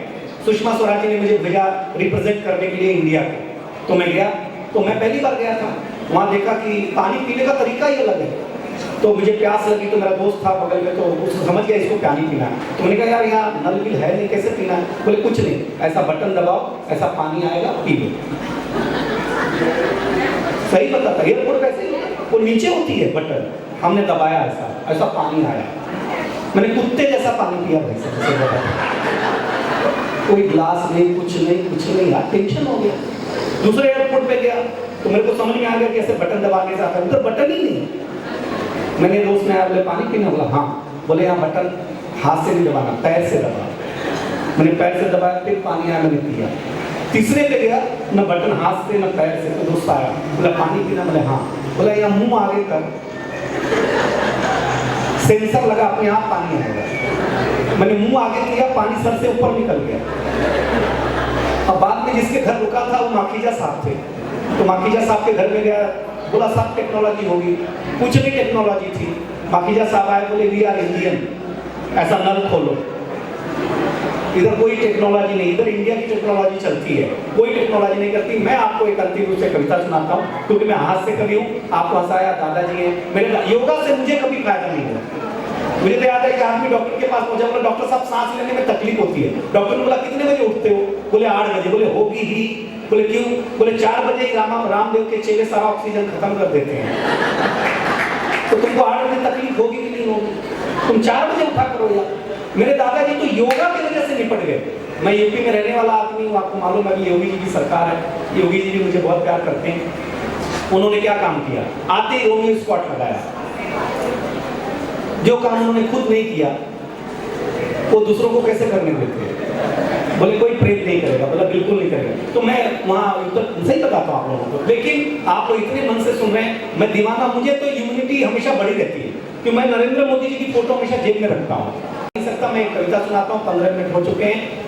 सुषमा स्वराज ने मुझे भेजा रिप्रेजेंट करने के लिए इंडिया को। तो मैं गया, तो मैं पहली बार गया था, वहाँ देखा कि पानी पीने का तरीका ही अलग है। तो मुझे प्यास लगी, तो मेरा दोस्त था बगल में, तो उसको समझ गया इसको पानी पीना है। तो मैंने कहा यार यहाँ नल बिल है नहीं, कैसे पीना है? बोले कुछ नहीं, ऐसा बटन दबाओ, ऐसा पानी आएगा, पी लो। सही बताता, एयरपोर्ट कैसे वो नीचे होती है बटन, हमने दबाया, ऐसा पानी आया। मैंने कुत्ते जैसा पानी पिया भाई साहब, कोई ग्लास नहीं, कुछ नहीं यार, टेंशन हो गया। दूसरे एयरपोर्ट पे गया तो मेरे को समझ में आ गया कि ऐसे बटन दबाने से आता है, उधर बटन ही नहीं। मैंने दोस्त ने आया, बोले पानी पीना? बोला हाँ। बोले यहाँ बटन हाथ से नहीं दबाना, पैर से दबा। मैंने पैर से दबाया, फिर पानी आया, मैंने पिया। तीसरे पे गया, न बटन हाथ से न पैर से। तो दोस्त आया, बोला पानी पीना? बोले हाँ। बोला यहाँ मुंह आगे कर, सेंसर लगा, अपने आप पानी आएगा। मैंने मुंह आगे किया, पानी सर से ऊपर निकल गया। अब बाद में जिसके घर रुका था वो माखीजा साहब थे, तो माखीजा साहब के घर में गया, बोला सब टेक्नोलॉजी होगी, कुछ नहीं टेक्नोलॉजी थी। माखीजा साहब आए, बोले वी आर इंडियन, ऐसा नल खोलो। इधर कोई टेक्नोलॉजी नहीं, इधर इंडिया की टेक्नोलॉजी चलती है, कोई टेक्नोलॉजी नहीं करती। मैं आपको एक अंतिम रूप से कविता सुनाता हूँ, क्योंकि मैं हाथ से कवि हूँ, आपको हंसाया दादाजी है। मेरे योगा से मुझे कभी फायदा नहीं हुआ, मुझे तो याद है कि आदमी डॉक्टर के पास पहुंचा, बोला डॉक्टर साहब सांस लेने में तकलीफ होती है। डॉक्टर ने बोला कितने बजे उठते हो? बोले 8 बजे। बोले होगी ही। बोले क्यों? बोले 4 बजे ही रामदेव के चेले सारा ऑक्सीजन खत्म कर देते हैं, तो तुमको 8 बजे तकलीफ होगी कि नहीं होगी? तुम 4 बजे उठा करो यार। मेरे दादाजी तो योगा की वजह से निपट गए। मैं यूपी में रहने वाला आदमी हूँ, आपको मालूम है कि योगी जी की सरकार है, योगी जी भी मुझे बहुत प्यार करते हैं। उन्होंने क्या काम किया? आते ही रोमियो स्क्वाट लगाया। जो काम उन्होंने खुद नहीं किया वो दूसरों को कैसे करने देते हैं? बोले कोई प्रेम नहीं करेगा, बोला बिल्कुल नहीं करेगा। तो मैं वहाँ सही बताता हूँ आप लोगों को, लेकिन आप लोग इतने मन से सुन रहे हैं, मैं दीवाना, मुझे तो इम्यूनिटी हमेशा बढ़ी रहती है कि मैं नरेंद्र मोदी जी की फोटो हमेशा जेब में रखता हूँ। नहीं सकता, मैं एक कविता सुनाता हूँ, 15 मिनट हो चुके हैं।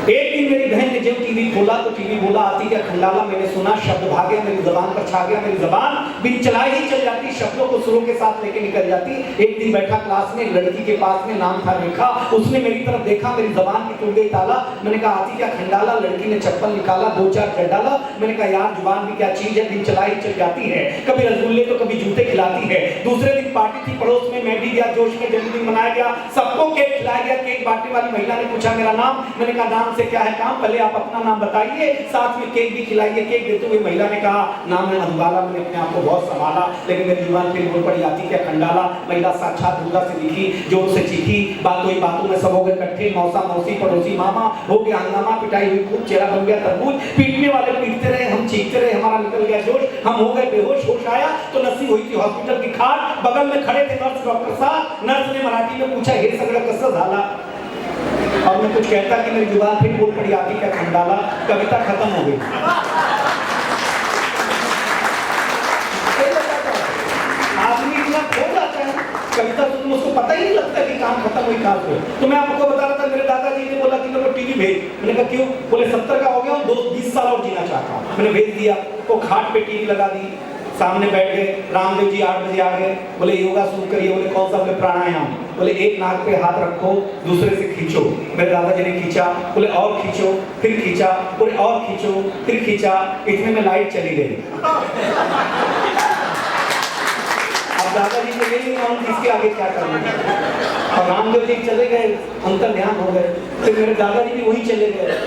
एक दिन मेरी बहन ने जब टीवी खोला तो टीवी बोला आती क्या खंडाला। मैंने सुना, शब्द भागे, मेरी जबान पर छा गया। मेरी जबान बिन चलाई ही चल जाती, शब्दों को सुरों के साथ लेके निकल जाती। एक दिन बैठा क्लास में, लड़की के पास में, नाम था रेखा। उसने मेरी तरफ देखा, मेरी जबान की टूट गई ताला। मैंने कहा आती क्या खंडाला। लड़की ने चप्पल निकाला, 2-4 चढ़ डाला। मैंने कहा यार जुबान भी क्या चीज है, बिन चलाई चल जाती है, कभी रसगुल्ले तो कभी जूते खिलाती है। दूसरे दिन पार्टी थी पड़ोस में, मैं भी गया, जोश में जन्मदिन मनाया गया, सबको केक खिलाया गया। केक बांटने वाली महिला ने पूछा मेरा नाम। मैंने कहा नाम से क्या है काम, पहले आप अपना नाम बताइए, साथ में केक भी खिलाइए। केक देते हुए महिला ने कहा नाम है मधुबाला। मैंने अपने आप को बहुत संभाला, लेकिन मेरी जुबान फिर बोल पड़ी आती क्या खंडाला। महिला साक्षात दुर्गा से दिखी, जोर से चीखी, बातों ही बातों में सब हो गए इकट्ठे, मौसा मौसी पड़ोसी मामा, हो गया हंगामा, पिटाई हुई खूब, चेहरा बन गया तरबूज। पीटने वाले पीटते रहे, हम चीखते रहे, हमारा निकल गया जोश, हम हो गए बेहोश। होश आया तो नसी हुई थी हॉस्पिटल की खाट, बगल में खड़े थे नर्स डॉक्टर साहब। नर्स ने मराठी में पूछा हे सगळं कसं झाला, और मैं कुछ कहता कि मेरी जुबान फिर बोल पड़ी आती क्या खंडाला। कविता खत्म हो गई। आदमी इतना खो जाता है कविता तो तुम उसको पता ही नहीं लगता कि काम खत्म हुई काम पे। तो मैं आपको बता रहा था, मेरे दादाजी ने बोला कि मेरे को टीवी भेज। मैंने कहा क्यों? बोले 70 का हो गया हूँ, 20 साल और जीना चाहता हूँ। मैंने भेज दिया। वो खाट पे टीवी लगा दी, सामने बैठ गए। रामदेव जी 8 बजे आ गए, बोले योगा शुरू करिए। बोले कौन सा? बोले प्राणायाम। बोले एक नाक पे हाथ रखो, दूसरे से खींचो। मेरे दादाजी ने खींचा, बोले और खींचो, फिर खींचा, बोले और खींचो, फिर खींचा। इतने में लाइट चली गई। अब दादाजी को ये नहीं मालूम इसके आगे क्या करना है, और रामदेव जी चले गए, अंतर ध्यान हो गए। फिर मेरे दादाजी भी वही चले गए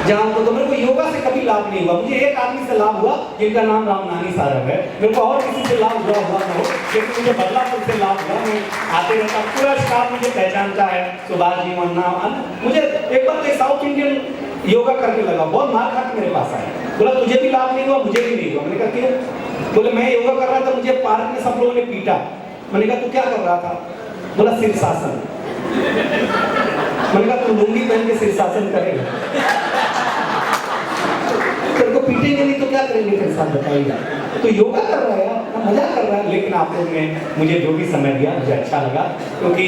जहाँ तो मेरे को योगा से कभी लाभ नहीं हुआ। मुझे एक आदमी से लाभ हुआ जिनका नाम रामनानी साहब है। मेरे को और किसी से लाभ हुआ ना हो, लेकिन मुझे बदलापुर से लाभ हुआ। मैं आते रहता, पूरा स्टाफ मुझे पहचानता है, सुभाष जी वन्ना। मुझे एक बार तो साउथ इंडियन योगा करने लगा, बहुत मार खा के मेरे पास आया। बोला तुझे भी लाभ नहीं हुआ, मुझे भी नहीं हुआ। मैंने कहा क्यों? बोले मैं योगा कर रहा था, मुझे पार्क में सब लोगों ने पीटा। मैंने कहा तू क्या कर रहा था? बोला शीर्षासन। मैंने कहा तू लुंगी पहन के शीर्षासन करेगा, तेरे को पीटेंगे नहीं तो क्या करेंगे फिर साथ बताइएगा। तो योगा कर रहा है, मजा कर रहा है। लेकिन आप लोग ने मुझे जो भी समय दिया मुझे अच्छा लगा, क्योंकि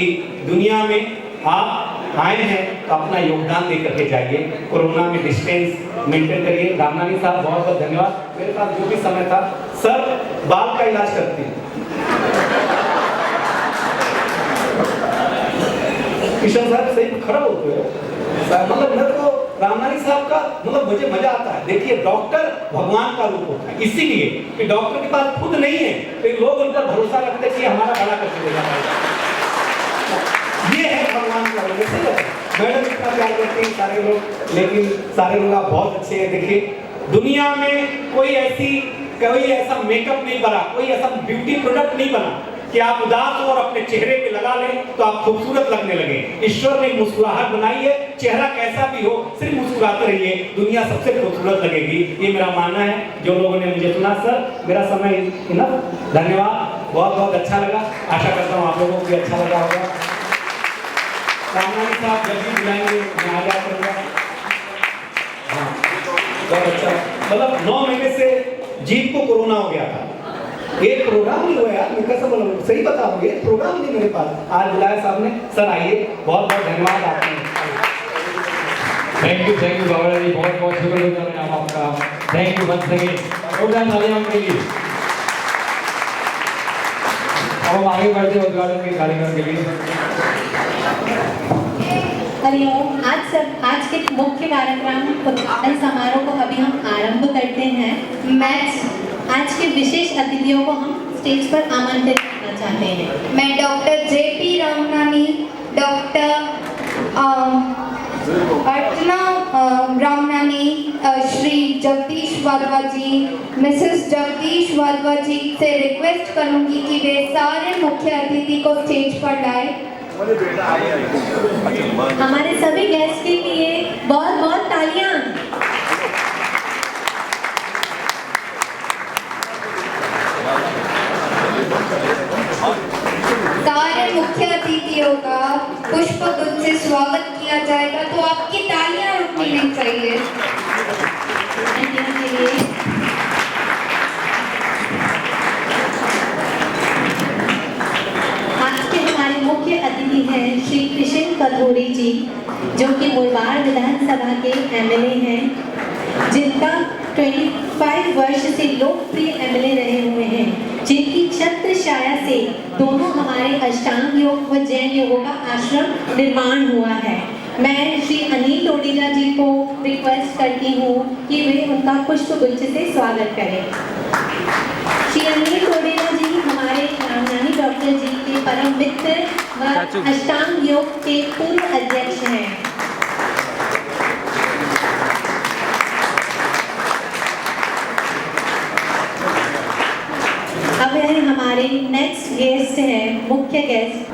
दुनिया में आप आए हैं तो अपना योगदान दे करके जाइए। कोरोना में डिस्टेंस मेंटेन करिए। रामनानी साहब बहुत बहुत धन्यवाद। मेरे पास जो भी समय था, सर बाल का इलाज करते हैं। किशन साहब सही खराब होते हैं, मतलब मेरे को रामनानी साहब का मतलब मुझे मजा आता है। देखिए डॉक्टर भगवान का रूप होता है, इसीलिए कि डॉक्टर के पास खुद नहीं है तो लोग उन पर भरोसा रखते हैं कि हमारा बड़ा करके देगा। ये है भगवान का रूप। मैडम इतना प्यार करते हैं सारे लोग, लेकिन सारे लोग आप बहुत अच्छे हैं। देखिए दुनिया में कोई ऐसा मेकअप नहीं बना, कोई ऐसा ब्यूटी प्रोडक्ट नहीं बना कि आप उदास हो और अपने चेहरे पे लगा लें तो आप खूबसूरत लगने लगे। ईश्वर ने मुस्कुराहट बनाई है, चेहरा कैसा भी हो सिर्फ मुस्कुराते रहिए, दुनिया सबसे खूबसूरत लगेगी। ये मेरा मानना है। जो लोगों ने मुझे सुना, सर मेरा समय इनफ। धन्यवाद, बहुत बहुत अच्छा लगा। आशा करता हूँ आप लोगों को भी अच्छा लगा होगा। रामनानी साहब जब भी बुलाएंगे मैं आ जाया करूँगा। हाँ बहुत अच्छा। मतलब 9 महीने से जीत को कोरोना हो गया था, एक प्रोग्राम नहीं हुआ यार। मैं कैसे बोलूं, सही बताऊंगे, प्रोग्राम नहीं मेरे पास। आज बुलाया साहब ने। सर आइए, बहुत बहुत धन्यवाद आपने। थैंक यू बाबा जी, बहुत बहुत शुक्रिया है आपका। Thank you once again. जोरदार तालियां उनके लिए। अब हम आगे बढ़ते हैं उद्घाटन के कार्यक्रम के लिए। हरिओम। आज के मुख्य कार्यक्रम उद्घाटन समारोह को अभी हम आरंभ करते हैं। आज के विशेष अतिथियों को हम स्टेज पर आमंत्रित करना चाहते हैं। मैं डॉक्टर जेपी रामनानी, डॉक्टर अर्चना रामनानी, श्री जगदीश वाधवा जी, मिसेस जगदीश वाधवा जी से रिक्वेस्ट करूंगी कि वे सारे मुख्य अतिथि को स्टेज पर लाए। हमारे सभी गेस्ट के लिए बहुत बहुत तालियां। सारे मुख्य अतिथियों का पुष्प गुच्छ से स्वागत किया जाएगा, तो आपकी तालियां रुकनी नहीं चाहिए। के लिए आज के हमारे मुख्य अतिथि हैं श्री कृष्ण कथोरी जी, जो कि मुरबाड विधानसभा के एमएलए हैं, जिनका 25 वर्ष से लोकप्रिय एमएलए रहे हुए हैं, जिनकी छत्र छाया से दोनों हमारे अष्टांग योग व जैन योगों का आश्रम निर्माण हुआ है। मैं श्री अनिल टोडेजा जी को रिक्वेस्ट करती हूँ कि वे उनका पुष्प गुच्छ से स्वागत करें। श्री अनिल टोडेजा जी हमारे रामनानी डॉक्टर जी के परम मित्र व अष्टांग योग के पूर्व अध्यक्ष हैं। अब हमारे नेक्स्ट गेस्ट हैं, मुख्य गेस्ट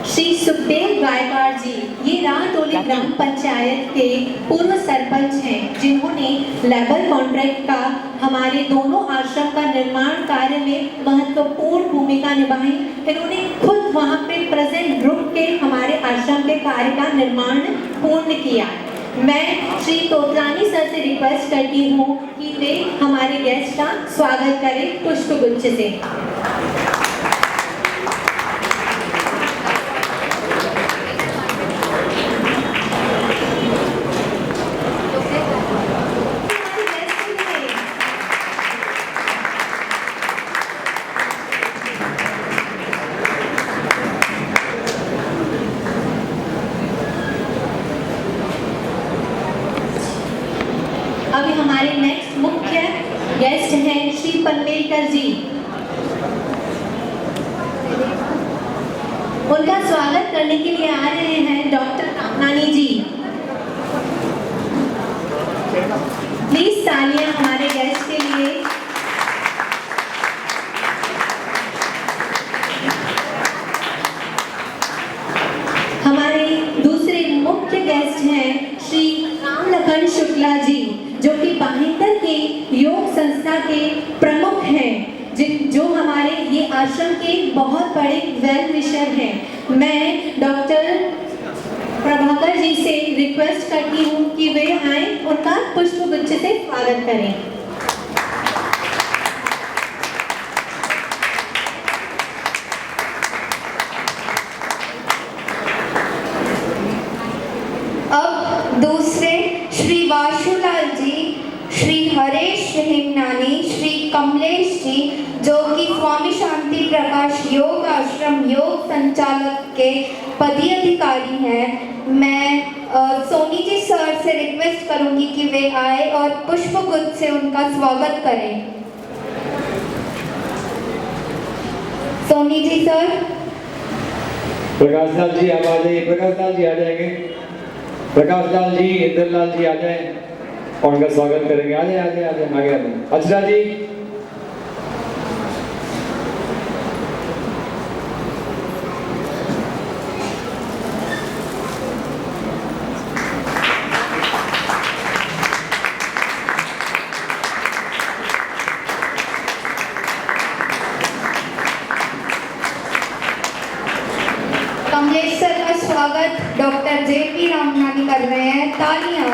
श्री सुखदेव गायकवाड़ जी। ये राटोली ग्राम पंचायत के पूर्व सरपंच हैं, जिन्होंने लेबर कॉन्ट्रैक्ट का हमारे दोनों आश्रम का निर्माण कार्य में महत्वपूर्ण भूमिका निभाई। इन्होंने खुद वहां पे प्रेजेंट रुक के हमारे आश्रम के कार्य का निर्माण पूर्ण किया। मैं श्री तोतरानी सर से रिक्वेस्ट करती हूँ कि वे हमारे गेस्ट का स्वागत करें पुष्प गुच्छ से। अभी हमारे नेक्स्ट मुख्य गेस्ट हैं श्री पनवेलकर जी। उनका स्वागत करने के लिए आ रहे हैं डॉक्टर रामनानी जी। प्लीज तालियां हमारे गेस्ट के लिए। हमारे दूसरे मुख्य गेस्ट हैं श्री रामलखन शुक्ला जी, जो कि बाहिंदर के योग संस्था के प्रमुख हैं, जो हमारे ये आश्रम के बहुत बड़े वेल विशर हैं। मैं डॉक्टर प्रभाकर जी से रिक्वेस्ट करती हूँ कि वे आए, उनका पुष्प गुच्छ से स्वागत करें। अब दूसरे श्री वाशुलाल जी, श्री हरेश हेमनानी, श्री कमलेश जी, जो कि स्वामी शांति प्रकाश योग आश्रम योग संचालक के पदीय अधिकारी हैं। मैं सोनी जी सर से रिक्वेस्ट करूंगी कि वे आए और पुष्प गुच्छ से उनका स्वागत करें। सोनी जी सर। प्रकाश लाल जी आप आ जाइए, प्रकाश लाल जी आ जाएंगे। प्रकाश लाल जी, इंद्रलाल जी आ जाए और उनका स्वागत करेंगे। आ जाए आ जाए आ जाए, आगे आ जाए। अक्षरा जी, कमलेश सर का स्वागत डॉक्टर जेपी रामनानी कर रहे हैं। तालियां।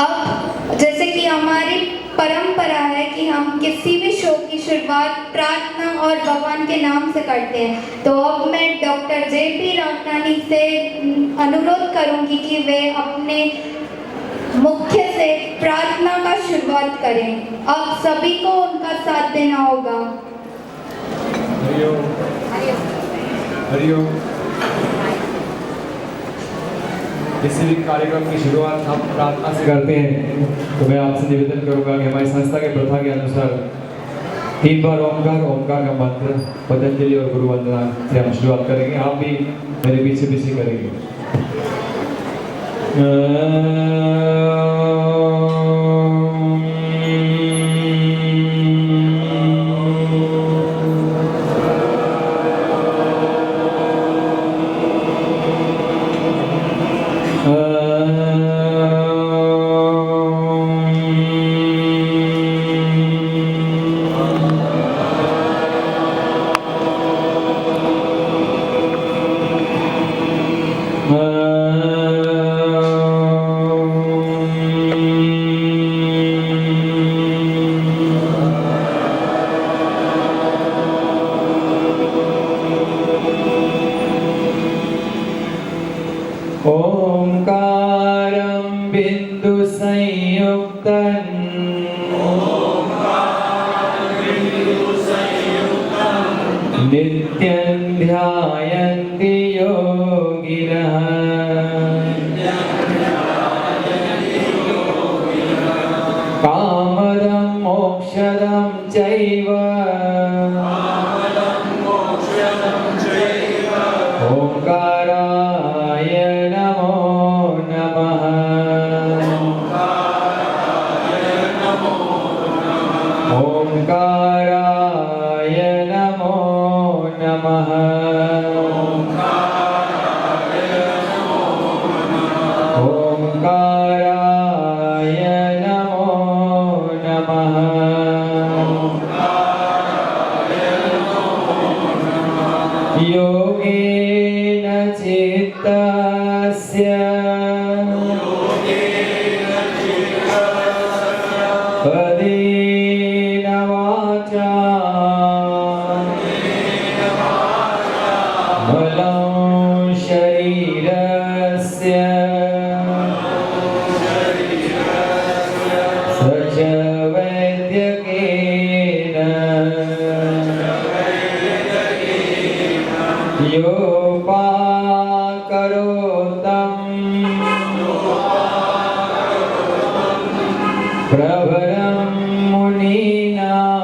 अब जैसे कि हमारी परंपरा है कि हम किसी भी शो की शुरुआत प्रार्थना और भगवान के नाम से करते हैं, तो अब मैं डॉक्टर जेपी रामनानी से अनुरोध करूंगी कि वे अपने मुख्य से प्रार्थना का शुरुआत करें। अब सभी को उनका साथ देना होगा। हरिओम हरिओम। किसी भी कार्यक्रम की शुरुआत हम प्रार्थना से करते हैं, तो मैं आपसे निवेदन करूंगा कि हमारी संस्था के प्रथा के अनुसार 3 बार ओंकार ओंकार का मंत्र पतंजलि और गुरु वंदना से हम शुरुआत करेंगे। आप भी मेरे पीछे पीछे करेंगे। ओंकारं बिंदु संयुक्तं नित्यं ध्यायन्ति योगिनः कामदं मोक्षदं चैव ओंकाराय नमो नमः। ओंकाराय नमो नमः। ओंकाराय नमो नमः। योगेन चित्तस्य पदेन वाचा बलं शरीरस्य स च वैद्यकेन योपाकरोतं प्रवरं मुनीनां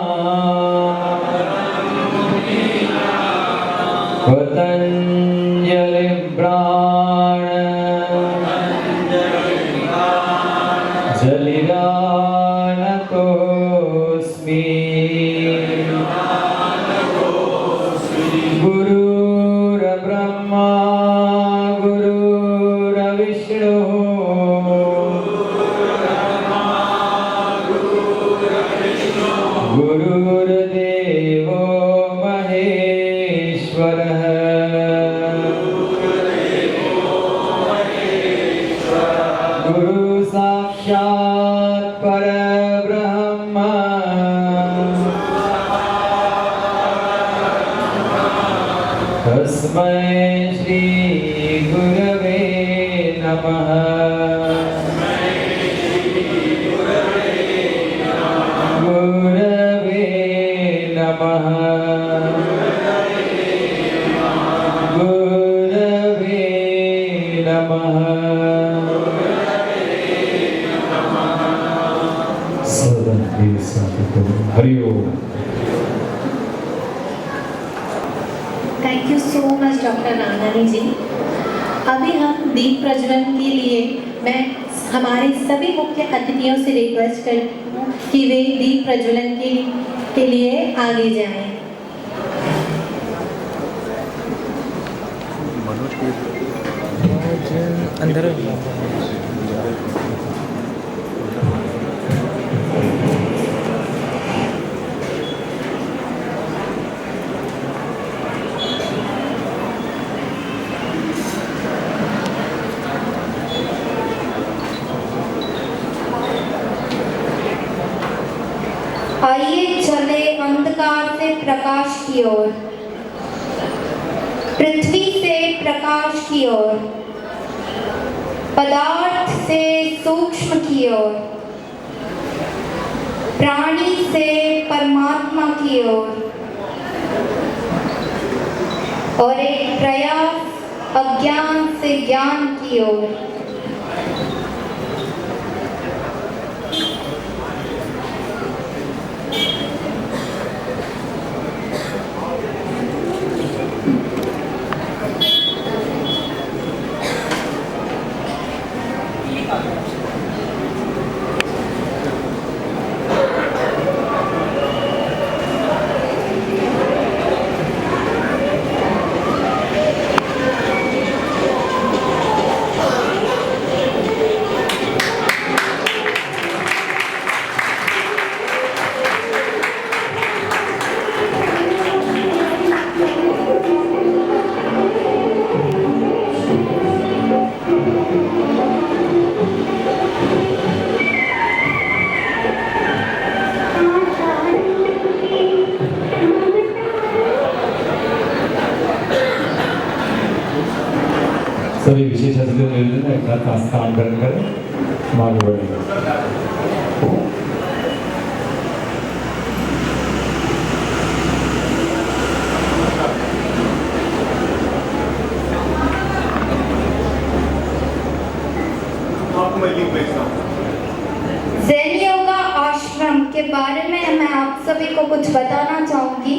पतञ्जलिं जलिदानतोऽस्मि। गुरुर्ब्रह्मा गुरुर्विष्णुः गुरुर्देवो महेश्वरः। गुरु साक्षात् परब्रह्म तस्मै श्री गुरवे नमः। गुरवे नमः। गुरवे नमः। सदा मेरे साथ करो। Hari Om. Thank you so much doctor Nanani ji. अभी हम दीप प्रज्वलन के लिए मैं हमारे सभी मुख्य अतिथियों से रिक्वेस्ट करती हूँ कि वे दीप प्रज्वलन के लिए आगे जाएं। अंदर आइए चले अंधकार से प्रकाश की ओर, पृथ्वी से प्रकाश की ओर, पदार्थ से सूक्ष्म की ओर, प्राणी से परमात्मा की ओर, और एक प्रयास अज्ञान से ज्ञान की ओर। अपने घर का स्थान ग्रहण करें, आगे बढ़ेंगे। ज़ेन योगा आश्रम के बारे में मैं आप सभी को कुछ बताना चाहूँगी।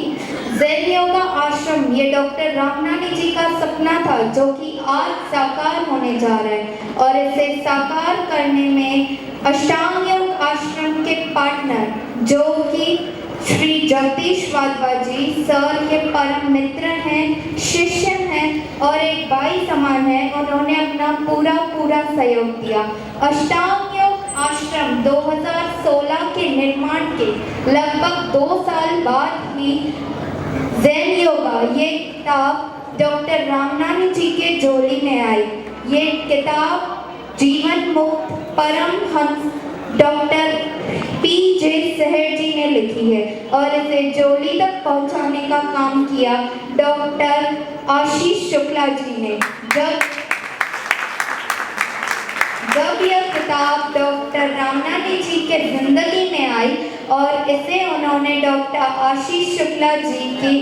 ज़ेन योगा आश्रम ये डॉक्टर रामनानी जी का सपना था, जो कि आज साकार होने जा रहा है। और इसे साकार करने में अष्टांग योग आश्रम के पार्टनर, जो कि श्री जगदीश वाधवा जी सर के परम मित्र हैं, शिष्य हैं और एक भाई समान है, उन्होंने अपना पूरा सहयोग दिया। अष्टांग योग आश्रम 2016 के निर्माण के लगभग 2 साल बाद ही ज़ेन योगा ये किताब डॉक्टर रामनानी जी के झोली में आई। ये किताब जीवन मुक्त परमहंस डॉक्टर पी.जे. सहर जी ने लिखी है और इसे झोली तक पहुंचाने का काम किया डॉक्टर आशीष शुक्ला जी ने। जब यह किताब डॉक्टर रामनानी जी के जिंदगी में आई और इसे उन्होंने डॉक्टर आशीष शुक्ला जी की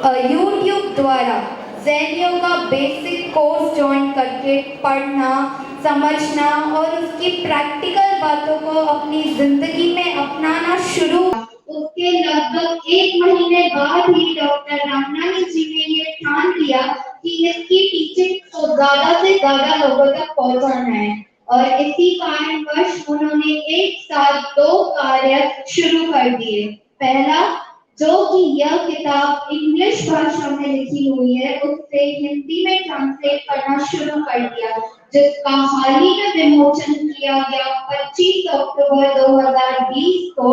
YouTube द्वारा Zen yoga basic course join करके पढ़ना, समझना और उसकी प्रैक्टिकल बातों को अपनी जिंदगी में अपनाना शुरू। उसके लगभग 1 महीने बाद ही डॉक्टर रामनानी जी ने ये ठान लिया कि इसकी टीचिंग को ज्यादा से ज्यादा लोगों तक पहुंचाना है और इसी कारणवश उन्होंने एक साथ 2 कार्य शुरू कर दिए। पहला, जो कि यह किताब इंग्लिश भाषा में लिखी हुई है, उससे हिंदी में ट्रांसलेट करना शुरू कर दिया, जिसका हाल ही में विमोचन किया गया 25 अक्टूबर 2020 को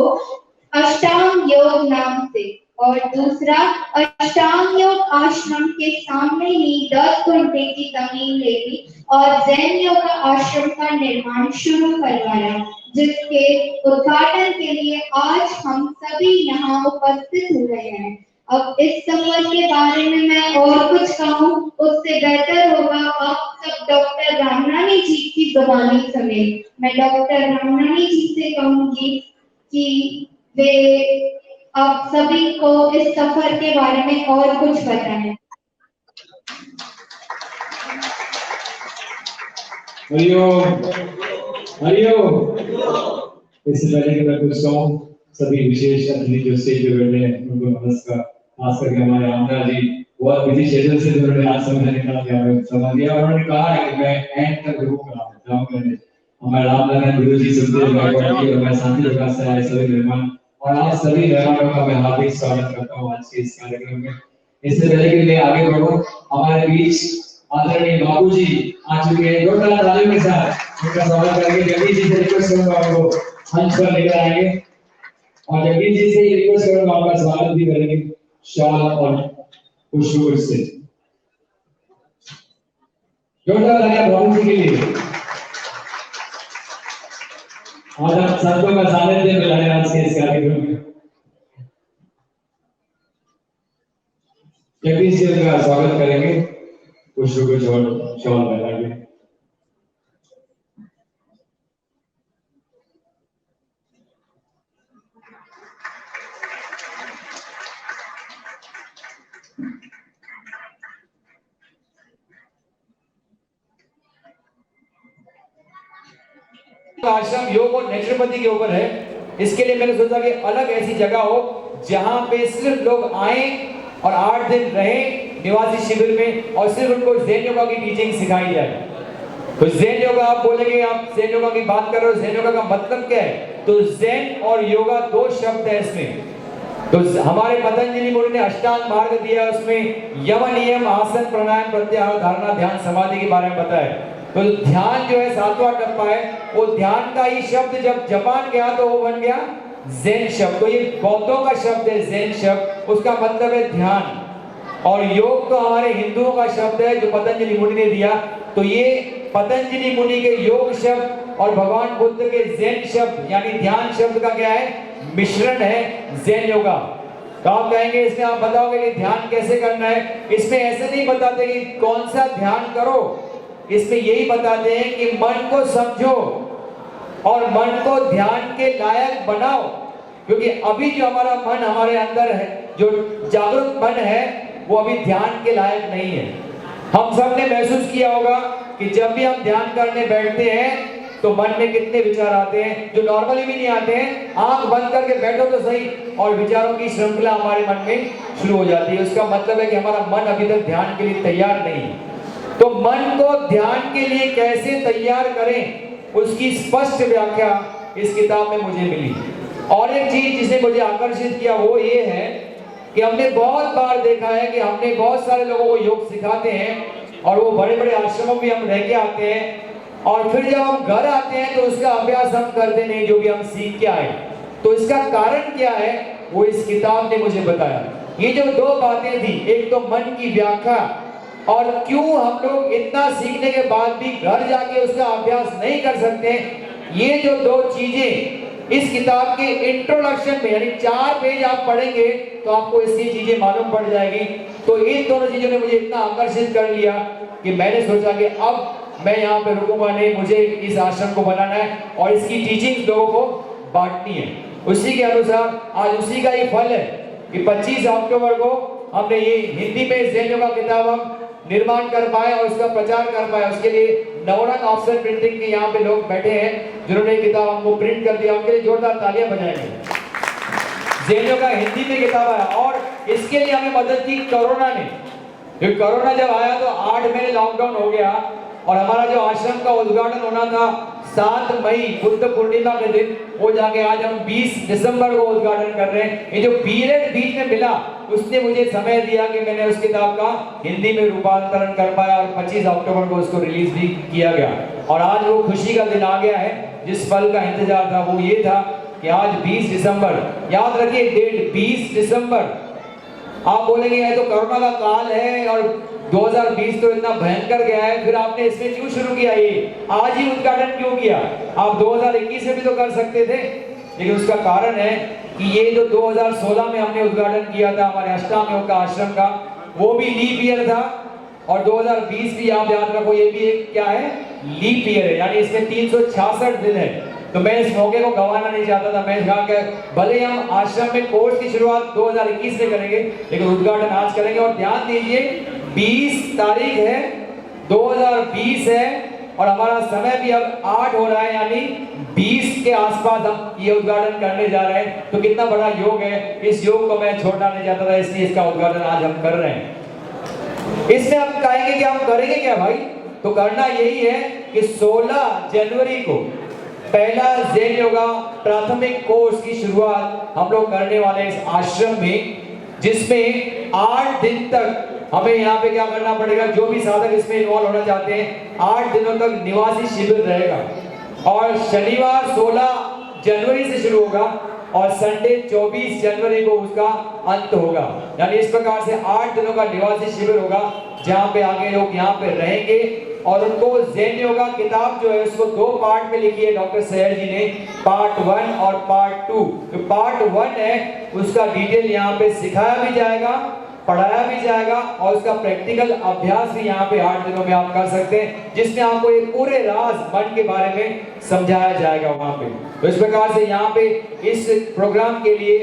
अष्टांग योग नाम से। और दूसरा, अष्टांग योग आश्रम के सामने ही 10 घंटे की जमीन ले ली और ज़ेन योगा आश्रम का निर्माण शुरू करवाया, जिसके उद्घाटन के लिए आज हम सभी यहाँ उपस्थित हुए हैं। अब इस सफर के बारे में मैं और कुछ कहूँ उससे बेहतर होगा आप सब डॉक्टर रामनानी जी की जुबानी सुने। मैं डॉक्टर रामनानी जी से कहूँगी कि वे आप सभी को इस सफर के बारे में और कुछ बताएं। हरिओम, हरिओम। इससे पहले कि मैं कुछ कहूँ, सभी विशेष अतिथि जो स्टेज पे बैठे हैं उनको नमस्कार। खास करके हमारे आमना जी बहुत बिजी शेड्यूल से उन्होंने आज समय निकाल के हमें समय दिया और उन्होंने कहा है कि मैं एंड तक रुकूंगा। हमारे रामनारायण गुरु जी सुखदेव गायकवाड़ जी और मैं शांति प्रकाश से आए सभी मेहमान और आप सभी मेहमानों का मैं हार्दिक स्वागत करता हूँ आज के इस कार्यक्रम में। इससे पहले कि मैं आगे बढ़ूं, हमारे बीच आदरणीय बाबू जी आ चुके हैं। जोरदार तालियों के साथ उनका स्वागत करके जगदीश जी से रिक्वेस्ट करूंगा आपको मंच पर लेकर आएंगे और जगदीश जी से रिक्वेस्ट करूंगा आपका स्वागत भी करेंगे शॉल और पुष्प से। जोरदार तालियां बाबू जी के लिए। और आप सबको का सानिध्य मिलाए आज के इस कार्यक्रम में। जगदीश जी का स्वागत करेंगे पुष्प को शॉल पहनाएंगे। आश्रम योग और नेचुरोपैथी के ऊपर है। इसके लिए मैंने सोचा कि अलग ऐसी जगह हो जहां पे सिर्फ लोग आए और 8 दिन रहे निवासी शिविर में और सिर्फ उनको ज़ेन योगा की टीचिंग सिखाई जाए। तो ज़ेन योगा आप बोलेंगे, आप ज़ेन योगा की बात कर रहे हो, ज़ेन योगा का मतलब क्या है? तो ज़ेन और योगा 2 शब्द है इसमें। तो हमारे पतंजलि मुनि ने अष्टांग मार्ग दिया, उसमें यम नियम आसन प्राणायाम प्रत्याहार धारणा ध्यान समाधि के बारे में बताया। तो ध्यान जो है 7वां टप्पा है, वो ध्यान का ही शब्द जब जापान गया तो वो बन गया ज़ेन शब्द। तो ये बौद्धों का शब्द है ज़ेन शब्द, उसका मतलब है ध्यान। और योग तो हमारे हिंदुओं का शब्द है जो पतंजलि मुनि ने दिया। तो ये पतंजलि मुनि के योग शब्द और भगवान बुद्ध के ज़ेन शब्द यानी ध्यान शब्द का क्या है? मिश्रण है ज़ेन योगा। तो आप कहेंगे इसमें आप बताओगे कि ध्यान कैसे करना है? इसमें ऐसे नहीं बताते कि कौन सा ध्यान करो, इसमें यही बताते हैं कि मन को समझो और मन को ध्यान के लायक बनाओ, क्योंकि अभी जो हमारा मन हमारे अंदर है, जो जागरूक मन है, वो अभी ध्यान के लायक नहीं है। हम सब ने महसूस किया होगा कि जब भी हम ध्यान करने बैठते हैं तो मन में कितने विचार आते हैं जो नॉर्मली भी नहीं आते हैं। आंख बंद करके बैठो तो सही और विचारों की श्रृंखला हमारे मन में शुरू हो जाती है। उसका मतलब है कि हमारा मन अभी तक ध्यान के लिए तैयार नहीं है। तो मन को ध्यान के लिए कैसे तैयार करें, उसकी स्पष्ट व्याख्या इस किताब में मुझे मिली। और एक चीज जिसने मुझे आकर्षित किया वो ये है कि हमने बहुत बार देखा है कि हमने बहुत सारे लोगों को योग सिखाते हैं और वो बड़े बड़े आश्रमों में हम रह के आते हैं, और फिर जब हम घर आते हैं तो उसका अभ्यास हम करते नहीं जो भी हम सीख के आए। तो इसका कारण क्या है वो इस किताब ने मुझे बताया। ये जो दो बातें थी, एक तो मन की व्याख्या और क्यों हम लोग इतना सीखने के बाद भी घर जाके उसका अभ्यास नहीं कर सकते, ये जो दो चीजें इस किताब के इंट्रोडक्शन में, यानी 4 पेज आप पढ़ेंगे तो आपको इसकी चीजें मालूम पड़ जाएगी। तो इन दोनों चीजों ने मुझे इतना आकर्षित कर लिया कि मैंने सोचा कि अब मैं यहाँ पे रुकूंगा नहीं, मुझे इस आश्रम को बनाना है और इसकी टीचिंग लोगों को बांटनी है। उसी के अनुसार आज उसी का ही फल है कि 25 अक्टूबर को हमने ये हिंदी में ज़ेन योगा किताब हम निर्माण कर पाए और उसका प्रचार कर पाए। उसके लिए नवरंग ऑप्शन प्रिंटिंग के यहाँ पे लोग बैठे हैं जिन्होंने किताब हमको प्रिंट कर दिया, उनके लिए जोरदार तालियां बजाएंगे। ज़ेन योगा हिंदी में किताब आया और इसके लिए हमें मदद की कोरोना ने। क्योंकि कोरोना जब आया तो 8 महीने लॉकडाउन हो गया और हमारा जो आश्रम का उद्घाटन होना था 7 मई बुद्ध पूर्णिमा के दिन, वो जाके आज हम 20 दिसंबर को उद्घाटन कर रहे हैं। ये जो पीरियड बीच में मिला उसने मुझे समय दिया कि मैंने उस किताब का हिंदी में रूपांतरण कर पाया और 25 अक्टूबर को उसको रिलीज भी किया गया। और आज वो खुशी का दिन आ गया है। जिस पल का इंतजार था वो ये था कि आज 20 दिसंबर, याद रखिए डेट 20 दिसंबर। आप बोलेंगे ये तो कोरोना का काल है और 2020 तो इतना भयंकर गया है, फिर आपने इसमें क्यों शुरू किया, ये आज ही उद्घाटन क्यों किया? आप 2021 में भी तो कर सकते थे। लेकिन उसका कारण है कि ये जो 2016 में हमने उद्घाटन किया था हमारे अष्टांग योग का आश्रम का, वो भी लीप ईयर था और 2020 भी आप याद रखो ये भी एक क्या है, लीप ईयर है, यानी इसमें 366 दिन है। तो मैं इस मौके को गंवाना नहीं चाहता था। मैं कहा कि भले हम आश्रम में कोर्स की शुरुआत 2021 से करेंगे लेकिन उद्घाटन आज करेंगे। और ध्यान दीजिए 20 तारीख है, 2020 है और हमारा समय भी अब 8 हो रहा है, यानी 20 के आसपास हम ये उद्घाटन करने जा रहे हैं। तो कितना बड़ा योग है, इस योग को मैं छोड़ना नहीं चाहता था, इसलिए इसका उद्घाटन आज हम कर रहे हैं। इसमें हम कहेंगे कि हम करेंगे क्या भाई, तो करना यही है कि 16 जनवरी को पहला ज़ेन योगा प्राथमिक कोर्स की शुरुआत हम लोग करने वाले हैं इस आश्रम में, जिसमें 8 दिन तक हमें यहाँ पे क्या करना पड़ेगा, जो भी साधक इसमें इन्वॉल्व होना चाहते हैं 8 दिनों तक निवासी शिविर रहेगा। और शनिवार 16 जनवरी से शुरू होगा और संडे 24 जनवरी को उसका अंत होगा। यानी इस प्रकार से 8 दिनों का निवासी शिविर होगा जहाँ पे आगे लोग यहाँ पे रहेंगे और उनको ज़ेन योगा किताब जो है उसको 2 पार्ट में लिखी है डॉक्टर सहर जी ने, पार्ट 1 और पार्ट 2। तो पार्ट 1 है उसका डिटेल यहाँ पे सिखाया भी जाएगा, पढ़ाया भी जाएगा और उसका प्रैक्टिकल अभ्यास भी यहाँ पे 8 दिनों में आप कर सकते हैं, जिसमें आपको ये पूरे राज मन के बारे में समझाया जाएगा वहाँ पे। तो इस प्रकार से यहाँ पे इस प्रोग्राम के लिए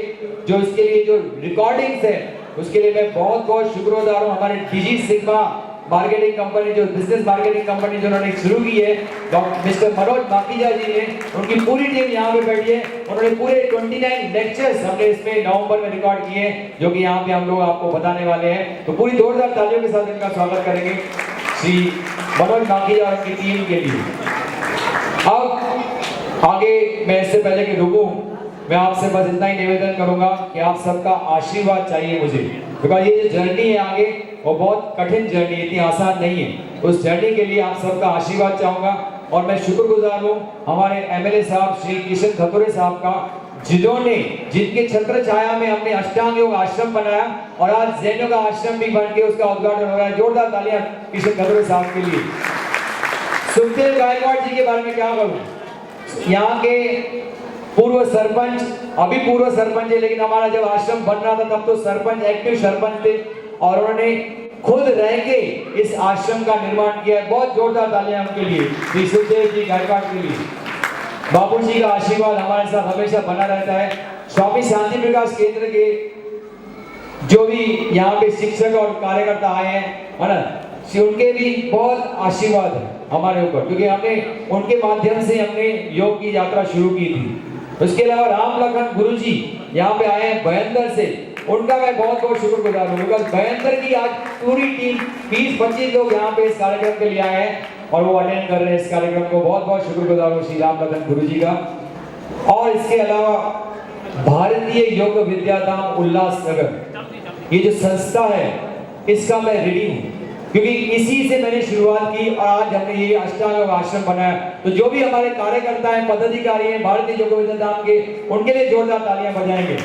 जो इसके लिए जो रिकॉर्डिंग्स है उसके लिए मैं बहुत बहुत शुक्रगुजार हूँ। हमारे डिजी सिग्मा मार्केटिंग कंपनी, जो बिजनेस मार्केटिंग कंपनी जो उन्होंने शुरू की है, डॉक्टर मिस्टर मनोज माखीजा जी ने, उनकी पूरी टीम यहाँ पे बैठी है। उन्होंने पूरे 29 लेक्चर्स हमने इसमें नवंबर में रिकॉर्ड किए हैं, जो कि यहाँ पे हम लोग आपको बताने वाले हैं। तो पूरी जोरदार तालियों के साथ इनका स्वागत करेंगे श्री मनोज माखीजा और उनकी टीम के लिए। अब आगे मैं इससे पहले कि रुकूं, मैं आपसे बस इतना ही निवेदन करूंगा कि आप सबका आशीर्वाद चाहिए मुझे, बिकॉज ये जो जर्नी है आगे वो बहुत कठिन जर्नी है, इतनी आसान नहीं है। उस जर्नी के लिए आप सबका आशीर्वाद चाहूंगा और मैं शुक्रगुजार हूँ हमारे एमएलए साहब श्री किशन खतुरे साहब का, जिन्होंने जिनके छत्र छाया में हमने अष्टांग योग आश्रम बनाया और आज ज़ेन योगा आश्रम भी बन के उसका उद्घाटन हो रहा है। जोरदार तालियां किशन खतुरे साहब के लिए। सुखदेव गायकवाड़ जी के बारे में क्या करूं, यहाँ के पूर्व सरपंच, अभी पूर्व सरपंच है लेकिन हमारा जब आश्रम बन रहा था तब तो सरपंच, एक्टिव सरपंच थे और उन्होंने खुद रह के इस आश्रम का निर्माण किया है। बहुत जोरदार तालियां उनके लिए, श्री सुखदेव जी गायकवाड़ के लिए। बापू जी का आशीर्वाद हमारे साथ हमेशा बना रहता है। स्वामी शांति प्रकाश केंद्र के जो भी यहाँ पे शिक्षक और कार्यकर्ता आए हैं, है ना, उनके भी बहुत आशीर्वाद है हमारे ऊपर, क्योंकि हमने उनके माध्यम से हमने योग की यात्रा शुरू की थी। उसके अलावा राम लखन गुरु जी यहाँ पे आए हैं भयंदर से, उनका मैं बहुत बहुत शुक्रगुजार हूँ, बिकॉज भयंदर की आज पूरी टीम 20-25 लोग यहाँ पे इस कार्यक्रम के लिए आए हैं और वो अटेंड कर रहे हैं इस कार्यक्रम को। बहुत बहुत शुक्रगुजार हूँ श्री राम लखन गुरु जी का। और इसके अलावा भारतीय योग विद्याधाम उल्लासनगर, ये जो संस्था है इसका मैं ऋणी हूँ, क्योंकि इसी से मैंने शुरुआत की और आज हमने ये अष्टांग योग आश्रम बनाया। तो जो भी हमारे कार्यकर्ता हैं, पदाधिकारी हैं भारतीय योग विद्याधाम के, उनके लिए जोरदार तालियां बजाएंगे।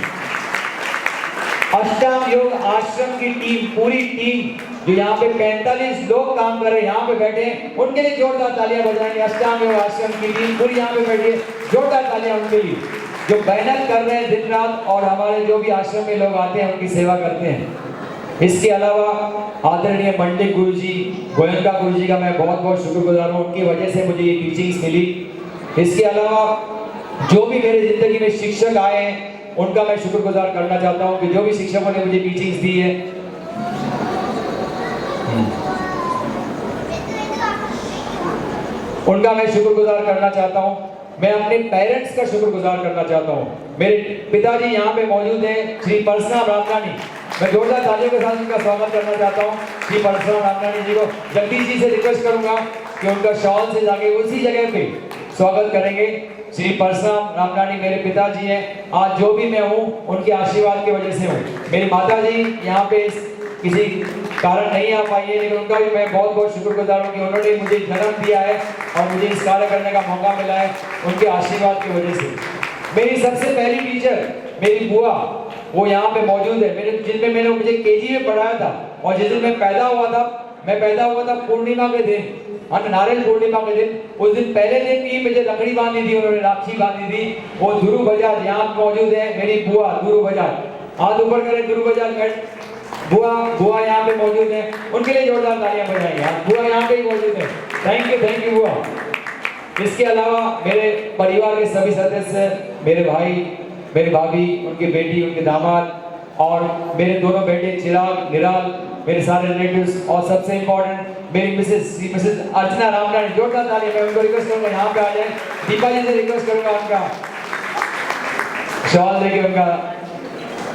अष्टांग योग आश्रम की टीम, पूरी टीम जो यहाँ पे 45 लोग काम कर रहे हैं, यहाँ पे बैठे हैं, उनके लिए जोरदार तालियां बजाएंगे। अष्टांग योग आश्रम की टीम पूरी यहाँ पे बैठी है, जोरदार तालियां उनके लिए, जो मेहनत कर रहे हैं दिन रात और हमारे जो भी आश्रम में लोग आते हैं उनकी सेवा करते हैं। इसके अलावा आदरणीय मंडित गुरु जी, गोयनका गुरु जी का मैं बहुत बहुत शुक्रगुजार हूँ, उनकी वजह से मुझे ये टीचिंग्स मिली। इसके अलावा जो भी मेरे जिंदगी में शिक्षक आए हैं उनका मैं शुक्रगुजार करना चाहता हूँ कि जो भी शिक्षकों ने मुझे टीचिंग्स दी है। उनका मैं शुक्रगुजार करना चाहता हूँ। मैं अपने पेरेंट्स का शुक्रगुजार करना चाहता हूँ। मेरे पिताजी यहाँ पे मौजूद हैं, श्री परशुराम रामनानी, मैं जोरदार तालियों के साथ उनका स्वागत करना चाहता हूँ। श्री परशुराम रामनानी जी को जगदीश जी से रिक्वेस्ट करूंगा कि उनका शॉल से जाके उसी जगह पे स्वागत करेंगे। श्री परशुराम रामनानी मेरे पिताजी हैं, आज जो भी मैं हूँ उनके आशीर्वाद की वजह से हूँ। मेरी माता जी यहाँ पे किसी कारण नहीं आ पाई है, लेकिन उनका भी मैं बहुत बहुत शुक्रगुजार हूँ कि उन्होंने मुझे जन्म दिया है और मुझे इस कार्य करने का मौका मिला है उनके आशीर्वाद की वजह से। मेरी सबसे पहली टीचर मेरी बुआ, वो यहाँ पे मौजूद है, मेरे जिनमें मैंने मुझे केजी में पढ़ाया था। और जिस दिन मैं पैदा हुआ था पूर्णिमा के दिन, नारियल पूर्णिमा के दिन, उस दिन पहले दिन भी मुझे रखड़ी बांधी थी, उन्होंने राखी बांधी थी। वो ध्रुव बजाज यहाँ मौजूद है, मेरी बुआ ध्रुव बजाज, हाथ ऊपर करें ध्रुव बजाज, बुआ यहाँ पे मौजूद है, उनके लिए जोरदार तालियां बजाएंगे। बुआ यहाँ पे ही मौजूद है, थैंक यू बुआ। इसके अलावा मेरे परिवार के सभी सदस्य, मेरे भाई, मेरी भाभी, उनकी बेटी, उनके दामाद और मेरे दोनों बेटे चिराग, निराल, मेरे सारे रिलेटिव्स और सबसे इम्पोर्टेंट मेरी मिसेस अर्चना रामनानी, जोरदार तालियां। मैं उनको रिक्वेस्ट करूंगा यहाँ पे आ जाए। दीपा जी से रिक्वेस्ट करूंगा उनका शॉल देके उनका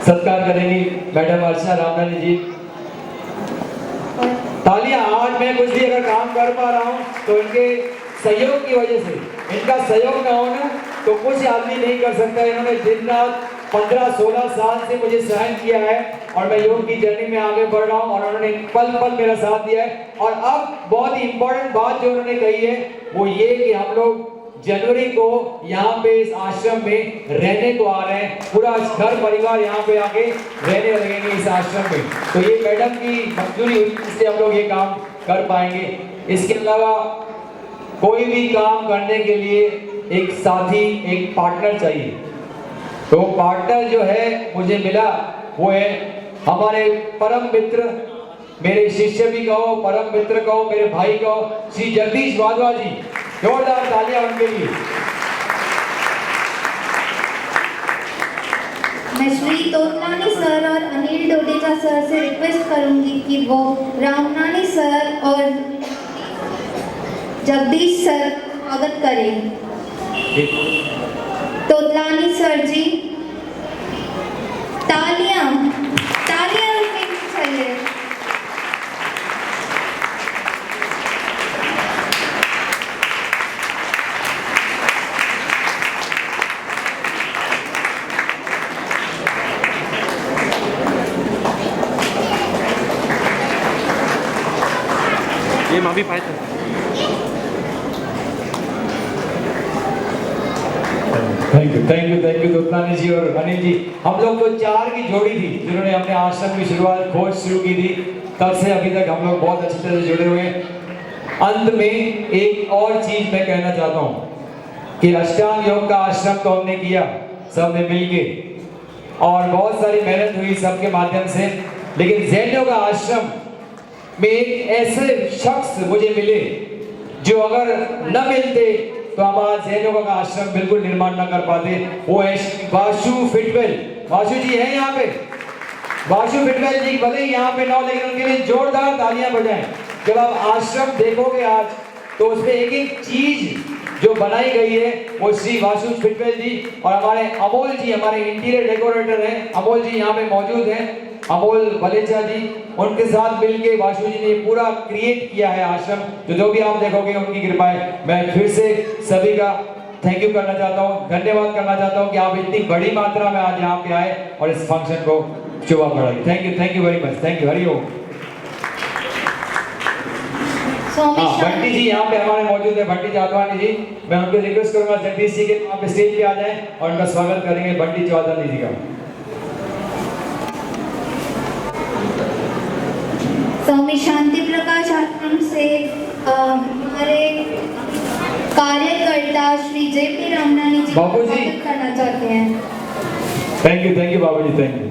सत्कार करेंगी मैडम अर्चना रामनानी जी। तालियां। आज मैं कुछ भी अगर काम कर पा रहा हूँ तो इनके सहयोग की वजह से, इनका सहयोग ना हो ना तो कुछ आदमी नहीं कर सकता। इन्होंने दिन रात 15-16 साल से मुझे सहन किया है और मैं योग की जर्नी में आगे बढ़ रहा हूँ और उन्होंने पल पल मेरा साथ दिया है। और अब बहुत ही इंपॉर्टेंट बात जो उन्होंने कही है वो ये कि हम लोग जनवरी को यहाँ पे इस आश्रम में रहने को आ रहे हैं, पूरा घर परिवार यहाँ पे आके रहने लगेंगे इस आश्रम में। तो ये मैडम की मंजूरी हुई, इसलिए हम लोग ये काम कर पाएंगे। इसके अलावा कोई भी काम करने के लिए एक साथी, एक पार्टनर चाहिए। तो पार्टनर जो है मुझे मिला वो है हमारे परम मित्र, मेरे शिष्य भी कहो, परम मित्र कहो, मेरे भाई कहो, श्री जगदीश वाधवा जी। जोरदार तालियां उनके लिए। मैं श्री तोतलानी सर और अनिल डोडेजा सर से रिक्वेस्ट करूंगी कि वो रामनानी सर और जगदीश सर स्वागत करें। तोतलानी सर जी, तालियां रुकनी चाहिए। ये माफी पाए थे। थैंक यू तोतलानी जी और अनिल जी। हम लोग तो 4 की जोड़ी थी जिन्होंने अपने आश्रम की खोज शुरू की थी, तब से अभी तक हम लोग बहुत अच्छी तरह से जुड़े हुए हैं। अंत में एक और चीज मैं कहना चाहता हूँ कि अष्टांग योग का आश्रम तो हमने किया सबने मिलके और बहुत सारी मेहनत हुई सबके माध्यम से, लेकिन ज़ेन योग का आश्रम में एक ऐसे शख्स मुझे मिले जो अगर न मिलते तो हमारा जैन योगा का आश्रम बिल्कुल निर्माण न कर पाते। वो है वाशु फिटवेल। वाशु जी है यहाँ पे। वाशु फिटवेल जी भले ही यहाँ पे ना हो, लेकिन उनके लिए जोरदार तालियां बजाएं। जब आप आश्रम देखोगे आज तो उसमें एक एक चीज जो बनाई गई है वो श्री वाशु फिटवेल जी और हमारे अमोल जी, हमारे इंटीरियर डेकोरेटर हैं, अमोल जी यहाँ पे मौजूद हैं, अमोल वलेचा जी, उनके साथ मिलके वाशु जी ने पूरा क्रिएट किया है आश्रम। जो भी आप देखोगे उनकी कृपा है। मैं फिर से सभी का थैंक यू करना चाहता हूँ, धन्यवाद करना चाहता हूँ कि आप इतनी बड़ी मात्रा में आज यहाँ पे आए और इस फंक्शन को शोभा बढ़ाई। Thank you very much. Thank you. Hariom. Bhatti ji यहाँ पे हमारे मौजूद है, भट्टी जादवानी जी। मैं उनको रिक्वेस्ट करूंगा जगदीश जी के आप स्टेज पे आ जाएं और उनका स्वागत करेंगे भट्टी जादवानी जी का। स्वामी शांति प्रकाश आश्रम से हमारे कार्यकर्ता श्री जे.पी. रामनानी जी बाबू जी स्वागत करना चाहते हैं। Thank you Babu ji, thank you.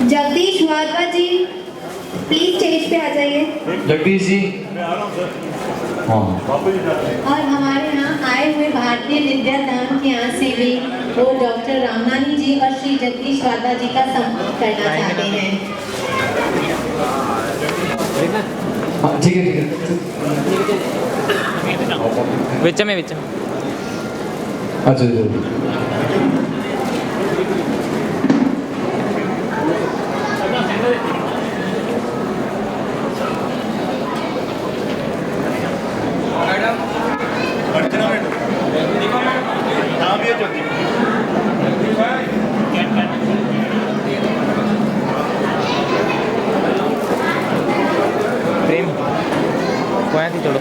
Jagdish Wadhwa ji please stage पे आ जाइए। जगदीश जी हाँ। और हमारे यहाँ आए हुए भारतीय विद्याधाम के यहाँ से भी वो डॉक्टर रामनानी जी और श्री जगदीश वादा जी का सम्मान करना चाहते हैं। ठीक है। विच में अच्छा। प्रेम कोया थी चलो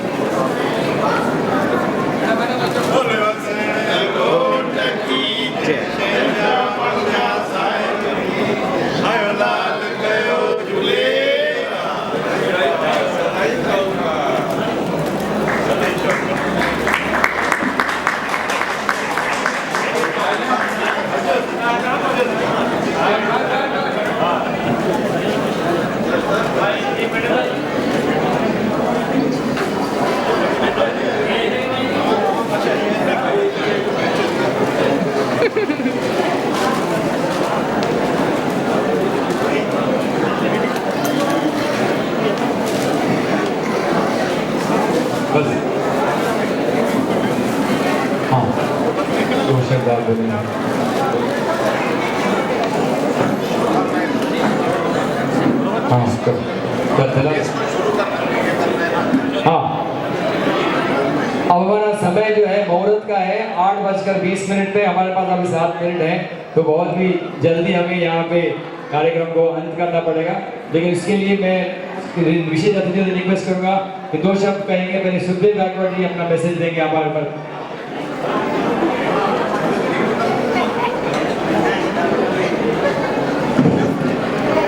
हाँ दो शब्द आप बोलेंगे। हाँ हाँ अब हमारा समय जो है मुहूर्त का है 8:20 पे। हमारे पास अभी 7 मिनट है, तो बहुत ही जल्दी हमें यहाँ पे कार्यक्रम को अंत करना पड़ेगा। लेकिन इसके लिए मैं विशेष अतिथियों से रिक्वेस्ट करूंगा कि 2 शब्द कहेंगे। पहले सुखदेव गायकवाड़ जी अपना मैसेज देंगे हमारे पर।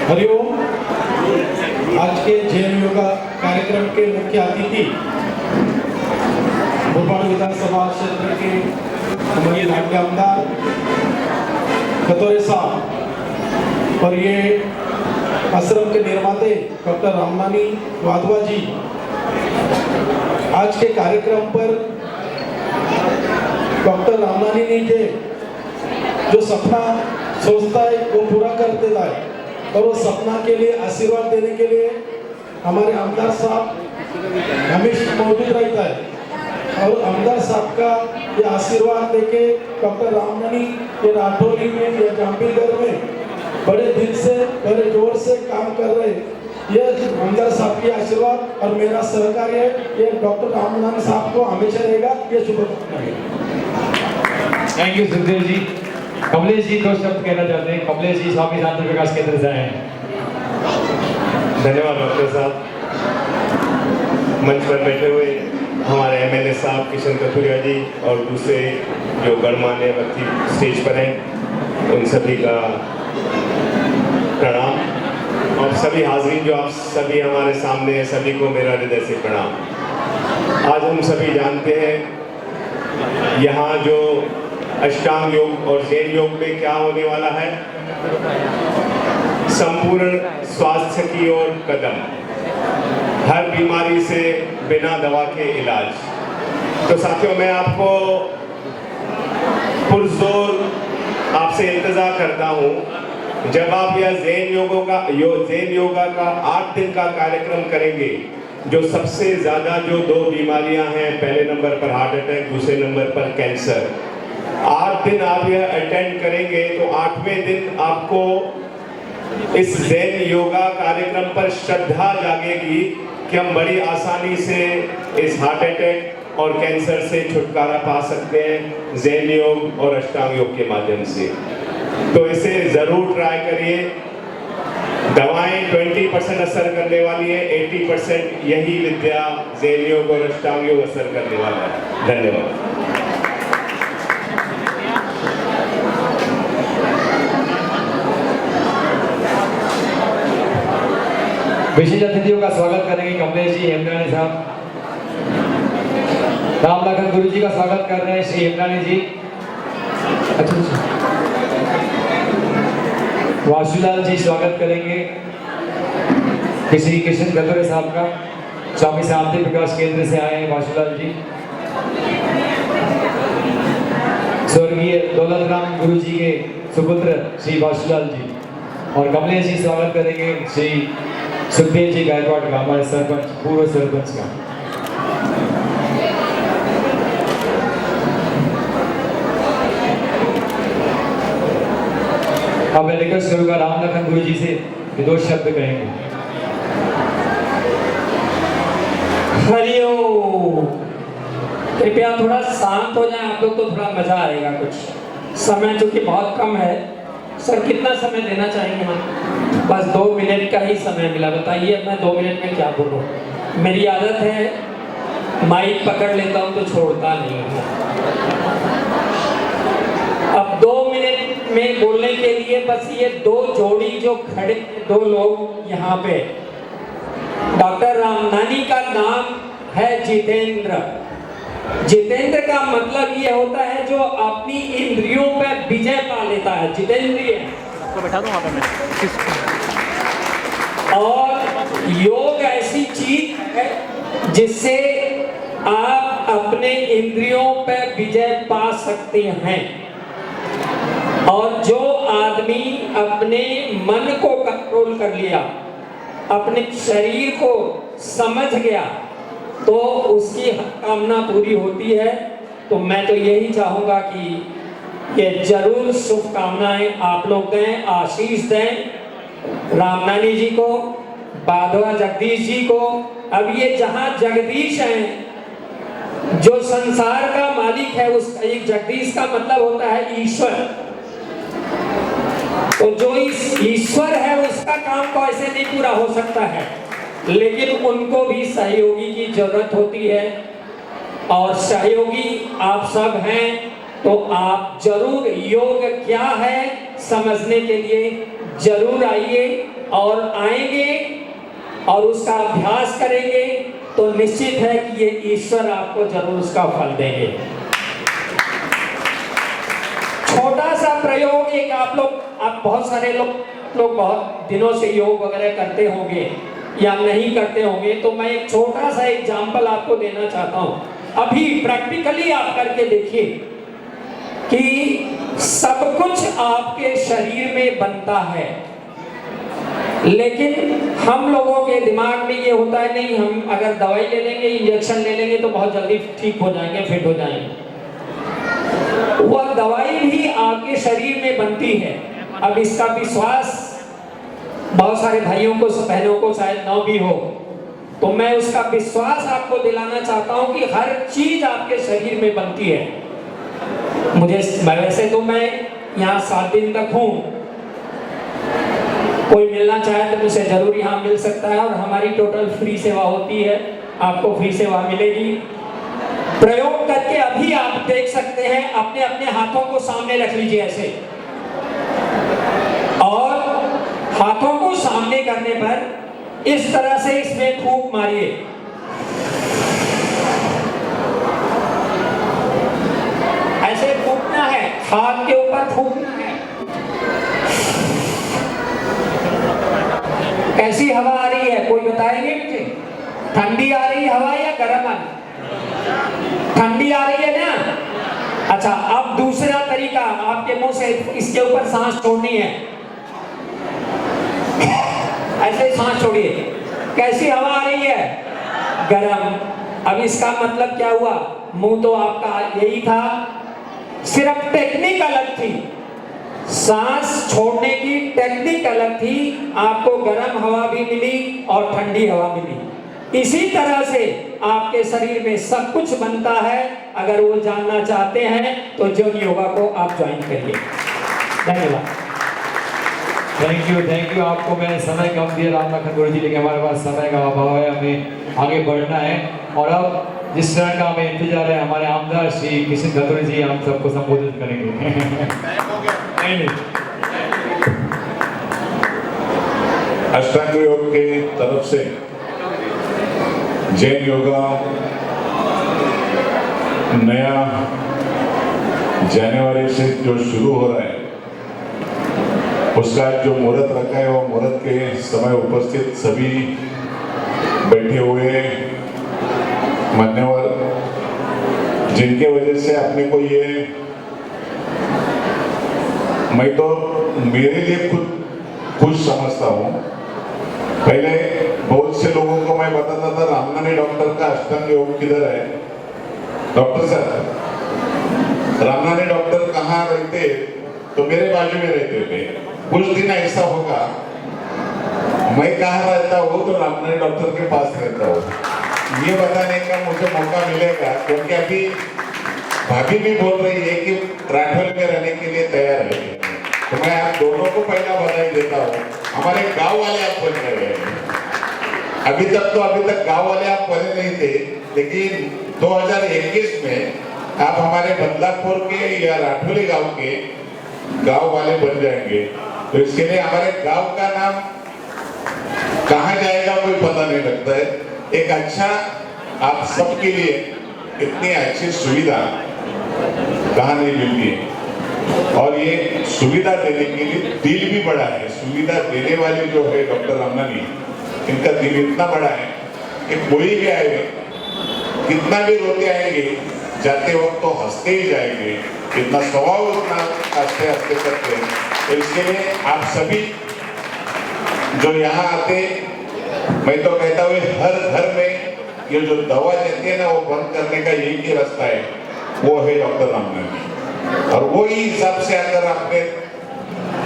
हरिओम। आज के जैन योगा कार्यक्रम के मुख्य अतिथि भोपाल विधानसभा क्षेत्र के हमारे भाग्य आमदार खतौरे साहब और ये आश्रम के निर्माते डॉक्टर रामनानी वाधवा जी आज के कार्यक्रम पर डॉक्टर रामनानी ने जो सपना सोचता है वो पूरा कर देता है और वो सपना के लिए आशीर्वाद देने के लिए हमारे आमदार साहब हमेशा मौजूद रहता है। और आमदार साहब का ये आशीर्वाद देके डॉक्टर रामनानी ये राठौरी में या जाम्बीगढ़ में बड़े दिल से बड़े जोर से काम कर रहे हैं। ये आमदार साहब की आशीर्वाद और मेरा सहकार्य ये डॉक्टर रामनानी साहब को हमेशा रहेगा। ये शुभकामनाएं। Thank you Sukhdev ji. कमलेश जी 2 शब्द कहना चाहते हैं। कमलेश जी स्वामी शांति प्रकाश केंद्र से आए हैं। धन्यवाद डॉक्टर साहब। मंच पर बैठे हुए हमारे एमएलए साहब किशन कथुरिया जी और दूसरे जो गणमान्य व्यक्ति स्टेज पर हैं उन सभी का प्रणाम और सभी हाजरीन जो आप सभी हमारे सामने हैं सभी को मेरा हृदय से प्रणाम। आज हम सभी जानते हैं यहाँ जो अष्टांग योग और जैन योग में क्या होने वाला है। संपूर्ण स्वास्थ्य की ओर कदम, हर बीमारी से बिना दवा के इलाज। तो साथियों, मैं आपको पुरजोर आपसे इंतजार करता हूँ जब आप यह ज़ेन योगा का 8 दिन का कार्यक्रम करेंगे, जो सबसे ज़्यादा जो 2 बीमारियां हैं, पहले नंबर पर हार्ट अटैक, दूसरे नंबर पर कैंसर। 8 दिन आप यह अटेंड करेंगे तो 8वें दिन आपको इस ज़ेन योगा कार्यक्रम पर श्रद्धा जागेगी कि हम बड़ी आसानी से इस हार्ट अटैक और कैंसर से छुटकारा पा सकते हैं ज़ेन योग और अष्टांग योग के माध्यम से। तो इसे ज़रूर ट्राई करिए। दवाएं 20% असर करने वाली है, 80% यही विद्या ज़ेन योग और अष्टांग योग असर करने वाला है। धन्यवाद। विशेष अतिथियों का स्वागत करेंगे कमलेश जी हेमरानी साहब। राम लखन गुरु जी का स्वागत कर रहे हैं श्री हेमरानी जी। अच्छा, वासुलाल जी स्वागत करेंगे श्री कृष्ण गदुरे साहब का। स्वामी शांति प्रकाश केंद्र से आए हैं वासुलाल जी। स्वर्गीय दौलत राम गुरु जी के सुपुत्र श्री वासुलाल जी। और कमलेश जी स्वागत करेंगे श्री सुखदेव जी गायकवाड़ का, हमारे सरपंच, पूर्व सरपंच का। अब मैं रिक्वेस्ट करूंगा राम लखन गुरु जी से कि 2 शब्द कहेंगे। हरिओम। कृपया थोड़ा शांत हो जाए आप लोग, तो थोड़ा मजा आएगा। कुछ समय चूंकि बहुत कम है। सर कितना समय देना चाहेंगे हम? बस 2 मिनट का ही समय मिला, बताइए मैं 2 मिनट में क्या बोलूँ। मेरी आदत है माइक पकड़ लेता हूँ तो छोड़ता नहीं हूँ। अब 2 मिनट में बोलने के लिए बस ये 2 जोड़ी जो खड़े 2 लोग यहाँ पे, डॉक्टर रामनानी का नाम है जितेंद्र। जितेंद्र का मतलब ये होता है जो अपनी इंद्रियों पे विजय पा लेता है, जितेंद्रिय। बैठा दूं वहां पे। और योग ऐसी चीज है जिससे आप अपने इंद्रियों पे विजय पा सकते हैं। और जो आदमी अपने मन को कंट्रोल कर लिया, अपने शरीर को समझ गया, तो उसकी कामना पूरी होती है। तो मैं तो यही चाहूँगा कि ये जरूर शुभकामनाएं आप लोग दें, आशीष दें रामनानी जी को, बाधवा जगदीश जी को। अब ये जहाँ जगदीश हैं, जो संसार का मालिक है, उस एक जगदीश का मतलब होता है ईश्वर। तो जो इस ईश्वर है उसका काम तो ऐसे नहीं पूरा हो सकता है, लेकिन उनको भी सहयोगी की जरूरत होती है। और सहयोगी आप सब हैं, तो आप जरूर योग क्या है समझने के लिए जरूर आइए। और आएंगे और उसका अभ्यास करेंगे तो निश्चित है कि ये ईश्वर आपको जरूर उसका फल देंगे। छोटा सा प्रयोग एक आप बहुत सारे लोग बहुत दिनों से योग वगैरह करते होंगे या नहीं करते होंगे, तो मैं एक छोटा सा एग्जाम्पल आपको देना चाहता हूँ। अभी प्रैक्टिकली आप करके देखिए कि सब कुछ आपके शरीर में बनता है, लेकिन हम लोगों के दिमाग में ये होता है नहीं, हम अगर दवाई ले लेंगे, इंजेक्शन ले लेंगे तो बहुत जल्दी ठीक हो जाएंगे, फिट हो जाएंगे। वह दवाई भी आपके शरीर में बनती है। अब इसका विश्वास बहुत सारे भाइयों को, बहनों को शायद न भी हो, तो मैं उसका विश्वास आपको दिलाना चाहता हूं कि हर चीज आपके शरीर में बनती है। वैसे तो मैं यहाँ 7 दिन तक हूँ, कोई मिलना चाहे तो मुझसे जरूर यहाँ मिल सकता है। और हमारी टोटल फ्री सेवा होती है, आपको फ्री सेवा मिलेगी। प्रयोग करके अभी आप देख सकते हैं, अपने अपने हाथों को सामने रख लीजिए ऐसे, और हाथों को सामने करने पर इस तरह से इसमें फूंक मारिए। ऐसे फूंकना है, हाथ के ऊपर फूंकना है। ठंडी आ रही है ना? अच्छा, अब दूसरा तरीका, आपके मुंह से इसके ऊपर सांस छोड़नी है, ऐसे सांस छोड़िए। कैसी हवा आ रही है? गरम। अब इसका मतलब क्या हुआ? मुंह तो आपका यही था, सिर्फ टेक्निक अलग थी, सांस छोड़ने की टेक्निक अलग थी। आपको गर्म हवा भी मिली और ठंडी हवा मिली। इसी तरह से आपके शरीर में सब कुछ बनता है। अगर वो जानना चाहते हैं तो जन योगा को आप ज्वाइन करिए। धन्यवाद। Thank you. आपको मैंने समय कम दिया रामनाथन गुरु जी, लेकिन हमारे पास समय का अभाव है, हमें आगे बढ़ना है। और अब जिस तरह का हमें इंतजार है, हमारे आमदार श्री किशन खतुरी जी हम सबको संबोधित करेंगे। अष्टांग योग के तरफ से जैन योगा नया जनवरी से जो शुरू हो रहा है, उसका जो मुहूर्त रखा है, वो मुहूर्त के समय उपस्थित सभी बैठे हुए मान्यवर, जिनके वजह से अपने को ये, मैं तो मेरे लिए खुद खुश समझता हूँ। पहले बहुत से लोगों को मैं बताता था रामनानी डॉक्टर का अष्टांग योग किधर है, डॉक्टर साहब रामनानी डॉक्टर कहाँ रहते, तो मेरे बाजू में रहते थे। कुछ दिन ऐसा होगा मैं कहाँ रहता हूँ तो रामनानी डॉक्टर के पास रहता हूँ। ये बताने का मुझे मौका मिलेगा, क्योंकि अभी भाभी भी बोल रही है कि राठौर में रहने के लिए तैयार है। तो मैं आप दोनों को पहला बधाई देता हूँ। हमारे गांव वाले आप बन रहे हैं। अभी तक गांव वाले आप बने नहीं थे, लेकिन 2021 में आप हमारे बदलापुर के या राठौली गांव के गांव वाले बन जाएंगे। तो इसके लिए हमारे गांव का नाम कहाँ जाएगा कोई पता नहीं लगता है। एक अच्छा, आप सबके लिए इतनी अच्छी सुविधा कहाँ नहीं मिलती है, और ये सुविधा देने के लिए दिल भी बड़ा है। सुविधा देने वाले जो है डॉक्टर रामनानी, इनका दिल इतना बड़ा है कि कोई भी आए, कितना भी रोते आएंगे, जाते वक्त तो हंसते ही जाएंगे। इतना स्वभाव उतना हंसते हंसते करते हैं। तो इसके लिए आप सभी जो यहाँ आते, मैं तो कहता हूँ हर घर में ये जो दवा देती है ना, वो बंद करने का यही ही रास्ता है, वो है डॉक्टर रामनानी। और वो ही हिसाब से अगर आपने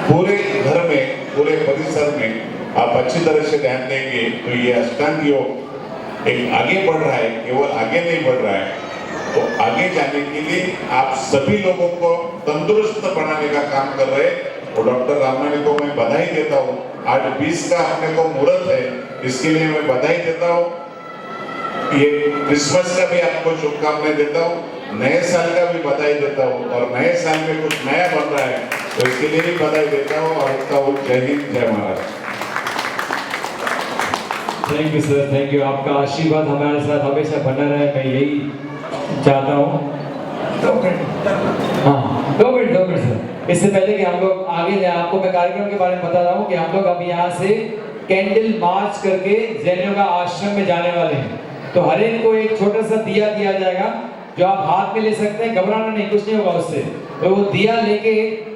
पूरे घर में, पूरे परिसर में आप अच्छी तरह से ध्यान देंगे, तो ये अष्टांग योग एक आगे बढ़ रहा है, केवल आगे नहीं बढ़ रहा है। तो आगे जाने के लिए आप सभी लोगों को तंदुरुस्त बनाने का काम कर रहे हैं। और डॉक्टर रामनानी को मैं बधाई देता हूँ। आज 20 का अपने को मुहूर्त है, इसके लिए मैं बधाई देता हूँ। ये क्रिसमस का भी आपको शुभकामनाएं देता हूँ, नए साल का भी बधाई देता हूँ, और नए साल में कुछ नया बन रहा है तो इसके लिए भी बधाई देता हूँ। और कहता हूँ जय हिंद, जय महाराज। Thank you sir, thank you. आपका आशीर्वाद हमारे साथ हमेशा बना रहे, मैं यही चाहता हूँ। 2 मिनट सर। इससे पहले कि हम लोग आगे जाए, आपको मैं कार्यक्रम के बारे में बता रहा हूँ कि हम लोग अभी यहाँ से कैंडल मार्च करके जैन योगा आश्रम में जाने वाले हैं। तो हर एक को एक छोटा सा दिया दिया जाएगा, जो आप हाथ में ले सकते हैं। घबराना नहीं, कुछ नहीं होगा उससे। तो वो दिया लेके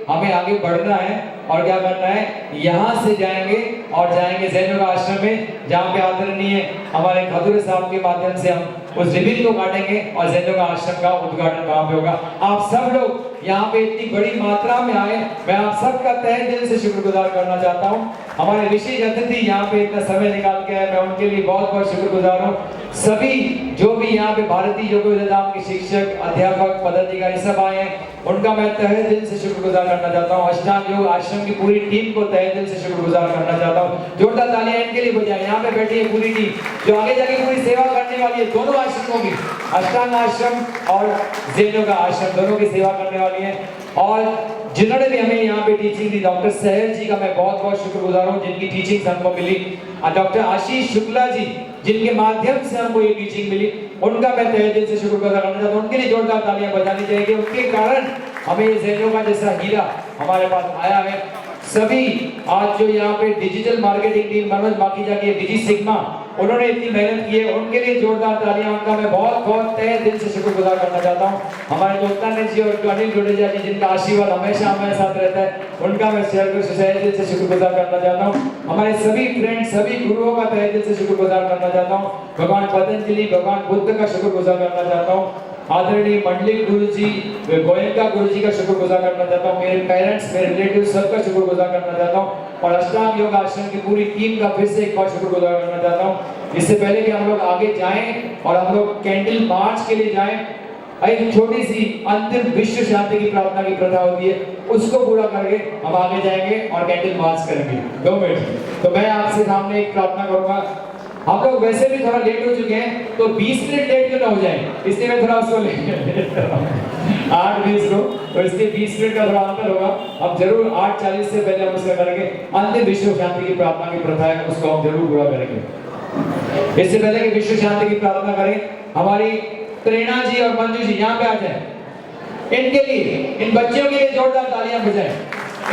हमें आगे बढ़ना है और क्या करना है, यहाँ से जाएंगे और जाएंगे जैन योगा आश्रम में, जहाँ पे आदरणीय हमारे खतुरे साहब के माध्यम से हम उस रिबिन को काटेंगे और जैन योगा आश्रम का उद्घाटन वहाँ पे होगा। आप सब लोग यहाँ पे इतनी बड़ी मात्रा में आए, मैं आप सबका तहे दिल से शुक्रगुजार करना चाहता हूँ। हमारे विशेष अतिथि यहाँ पे इतना समय निकाल के आए, मैं उनके लिए बहुत बहुत शुक्रगुजार हूँ। सभी जो भी यहाँ पे भारतीय योग विद्याधाम के शिक्षक, अध्यापक, पदाधिकारी सब आए हैं, उनका मैं तहे दिल से शुक्रगुजार करना चाहता हूँ। अष्टांग योग आश्रम की पूरी टीम को तहे दिल से शुक्रगुजार करना चाहता हूँ। जोरदार तालियां इनके लिए बजाएं। यहाँ पे बैठी है पूरी टीम जो आगे जाके पूरी सेवा करने वाली है, दोनों आश्रमों की, अष्टांग आश्रम और जैन योगा आश्रम दोनों की सेवा करने वाली है। और जिन्होंने भी हमें यहाँ पे टीचिंग दी, डॉक्टर सहर जी का मैं बहुत बहुत शुक्रगुजार हूँ, जिनकी टीचिंग हमको मिली। डॉक्टर आशीष शुक्ला जी, जिनके माध्यम से हमको ये टीचिंग मिली, उनका मैं तहे दिल से शुक्रगुजार करना चाहता हूँ। उनके लिए जोरदार तालियां बजानी चाहिए, उनके कारण हमें ये जैन योगा जैसा हीरा हमारे पास आया है। सभी आज जो यहाँ पे digital marketing team Manoj Makhija की डिजी सिग्मा उन्होंने इतनी मेहनत की है, उनके लिए जोरदार तालियां। उनका मैं बहुत बहुत तहे दिल से शुक्रगुजार करना चाहता हूँ। हमारे जोतानी जी और अनिल जुडेजा जी, जिनका आशीर्वाद हमेशा हमारे साथ रहता है, उनका मैं तहे दिल से शुक्रगुजार करना चाहता हूँ। हमारे सभी फ्रेंड्स, सभी गुरुओं का तहे दिल से शुक्रगुजार करना चाहता हूँ। भगवान पतंजलि, भगवान बुद्ध का शुक्रगुजार करना चाहता हूँ। आदरणीय मंडलिक गुरु जी, गोयनका गुरु जी का शुक्रगुजार करना चाहता हूँ। मेरे पेरेंट्स, मेरे रिलेटिव सबका शुक्रगुजार करना चाहता हूँ। और अष्टांग योग आश्रम की पूरी टीम का फिर से एक बार शुक्रगुजार करना चाहता हूँ। इससे पहले कि हम लोग आगे जाएं और हम लोग कैंडल मार्च के लिए जाएं, एक छोटी सी अंतिम विश्व शांति की प्रार्थना की प्रथा होती है, उसको पूरा करके हम आगे जाएंगे और कैंडल मार्च करेंगे 2 मिनट। तो मैं आपसे सामने एक प्रार्थना करूंगा। हम लोग वैसे भी थोड़ा लेट हो चुके हैं, तो 20 मिनट लेट क्यों ना हो जाए, इसलिए मैं थोड़ा उसको लेट 8:20 को, तो इसलिए 20 मिनट का थोड़ा अंतर होगा। अब जरूर 8:40 से पहले हम उसका करेंगे। अंतिम विश्व शांति की प्रार्थना की प्रथा है, उसको हम जरूर पूरा करेंगे। इससे पहले कि विश्व शांति की प्रार्थना करें, हमारी प्रेरणा जी और मंजू जी यहाँ पे आ जाए। इनके लिए, इन बच्चों के लिए जोरदार तालियां बजाएं।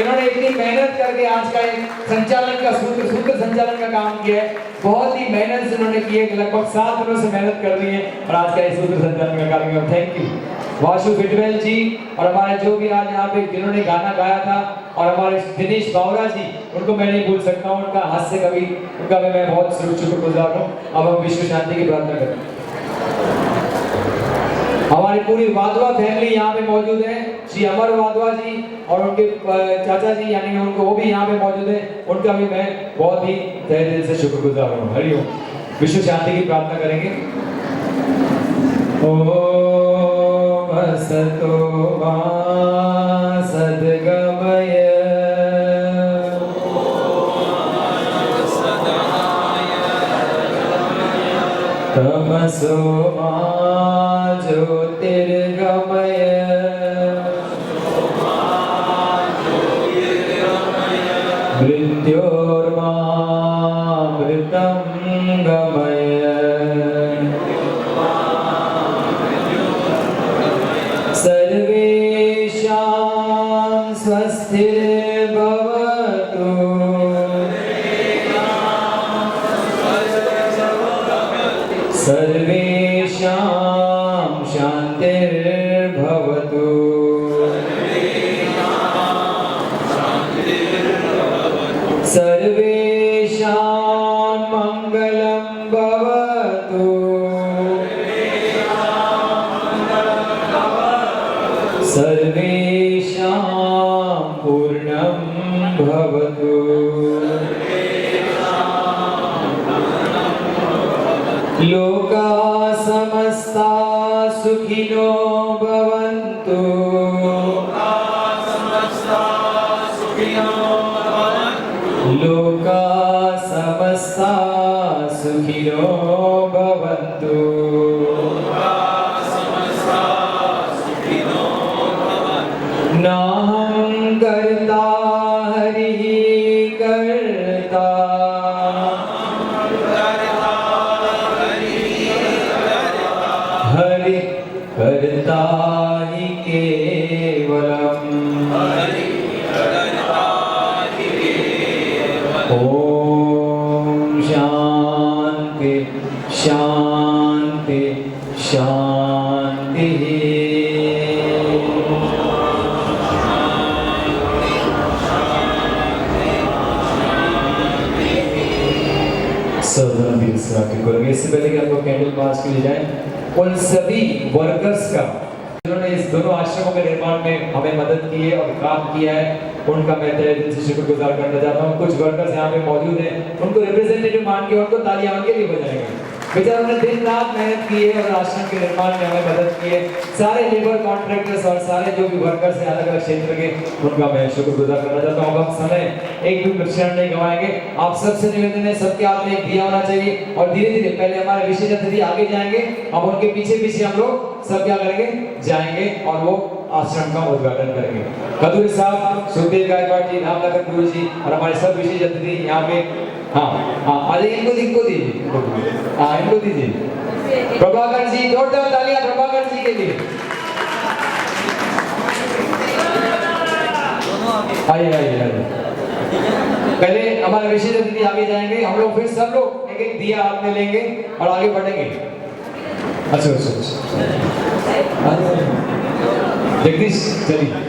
इन्होंने इतनी मेहनत करके आज का एक संचालन का सूत्र संचालन का काम किया है। बहुत ही मेहनत से उन्होंने की है, लगभग 7 दिनों से मेहनत कर रही है और आज का ये सूत्र संचालन का कार्यक्रम। थैंक यू वाशु बिटवेल जी, और हमारे जो भी आज यहाँ पे जिन्होंने गाना गाया था, और हमारे दिनेश बावरा जी, उनको मैं नहीं भूल सकता हूँ, उनका हाथ से कभी उनका मैं बहुत शुक्रगुजार हूँ। अब हम विश्व शांति की प्रार्थना करें। हमारी पूरी वाधवा फैमिली यहाँ पे मौजूद है। श्री अमर वाधवा जी और उनके चाचा जी, यानी उनको वो भी यहाँ पे मौजूद है, उनका भी मैं बहुत ही तहे दिल से शुक्रगुजार हूँ। हरिओम। विश्व शांति की प्रार्थना करेंगे। ओम असतो मा सद्गमय तमसो मा ज्योतिर्गमय मृत्योर्मा मृतं गमय सर्वेषां स्वस्तिर्भवतु सर्वेषां शान्तिर्भवतु सर्वेषां मङ्गलं भवतु सर्वेषां पूर्णं भवतु लोकाः समस्ताः सुखिनो भवन्तु लोकाः समस्ताः सुखिनो भवन्तु नाहं कर्ता हरिः कर्ता हरि कर्ता हि केवलम् ओम शांति शांति शांति। इससे पहले कि हम लोग कैंडल मार्च के लिए जाएं, उन सभी वर्कर्स का जिन्होंने इस दोनों आश्रमों के निर्माण में हमें मदद की है और काम किया है, उनका मैं तहे दिल से शुक्रगुजार करना चाहता हूँ। कुछ वर्कर्स यहाँ पे मौजूद हैं, उनको रिप्रेजेंटेटिव मान के उनको तालियां उनके लिए बजाएंगे। बेचारों ने दिन रात मेहनत की है और आश्रम के निर्माण में हमें मदद की है। सारे लेबर कॉन्ट्रैक्टर्स और सारे जो भी वर्कर्स हैं अलग अलग क्षेत्र के, उनका मैं शुक्रगुजार करना चाहता हूँ। अब हम समय एक भी क्षण नहीं गंवाएंगे। आप सबसे निवेदन है, सबके हाथ में एक दिया होना चाहिए और धीरे धीरे पहले हमारे विशेष अतिथि आगे जाएंगे, अब उनके पीछे पीछे हम लोग सब क्या करेंगे, जाएंगे और वो आश्रम का उद्घाटन करेंगे। कदूरी साहब, सुखदेव गायकवाड़ जी, रामनगर गुरु जी और हमारे सब विशेष अतिथि यहाँ पे। हाँ हाँ, अरे इनको दीजिए, हाँ इनको दीजिए। प्रभाकर जी, जोरदार तालियां प्रभाकर जी के लिए। आइए आइए आइए। पहले हमारे विशेष अतिथि आगे जाएंगे, हम लोग फिर सब लोग बढ़ेंगे, दिया हाथ में लेंगे और आगे बढ़ेंगे। अच्छा अच्छा अच्छा, जगदीश चलिए।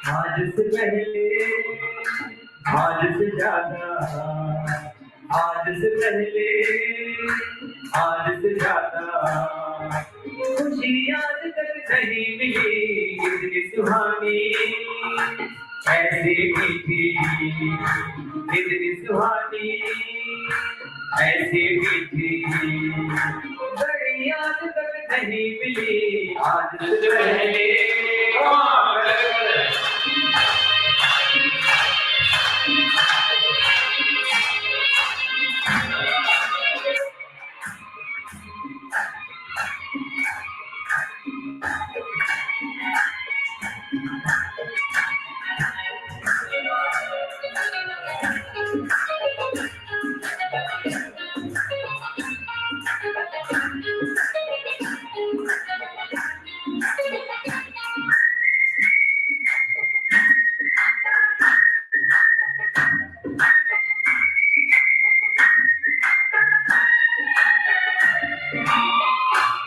आज से पहले, आज से ज्यादा, आज से पहले, आज से ज्यादा खुशी आज तक नहीं मिली इतनी सुहानी, ऐसी मीठी, इतनी सुहानी, ऐसी मीठी घड़ी आज तक नहीं मिली। आज से पहले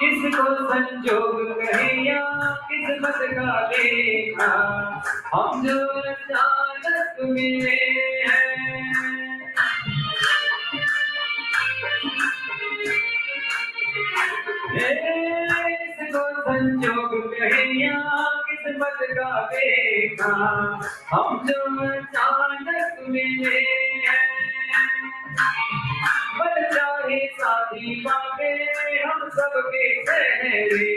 किसको संजोग कहे या किस्मत का लेखा, हम जो अचानक मिले हैं। किसको संजोग कहे या किस्मत का लेखा, हम जो अचानक मिले हैं। बन जाए साथी बातें हम सबके चेहरे,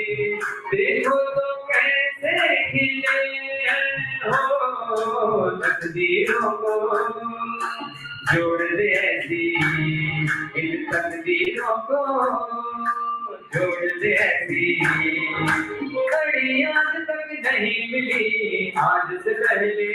देखो तो कैसे खिले हैं हो तकदीरों को जोड़ दे ऐसी, इन तकदीरों को जोड़ दे ऐसी घड़ी आज तक नहीं मिली आज से पहले।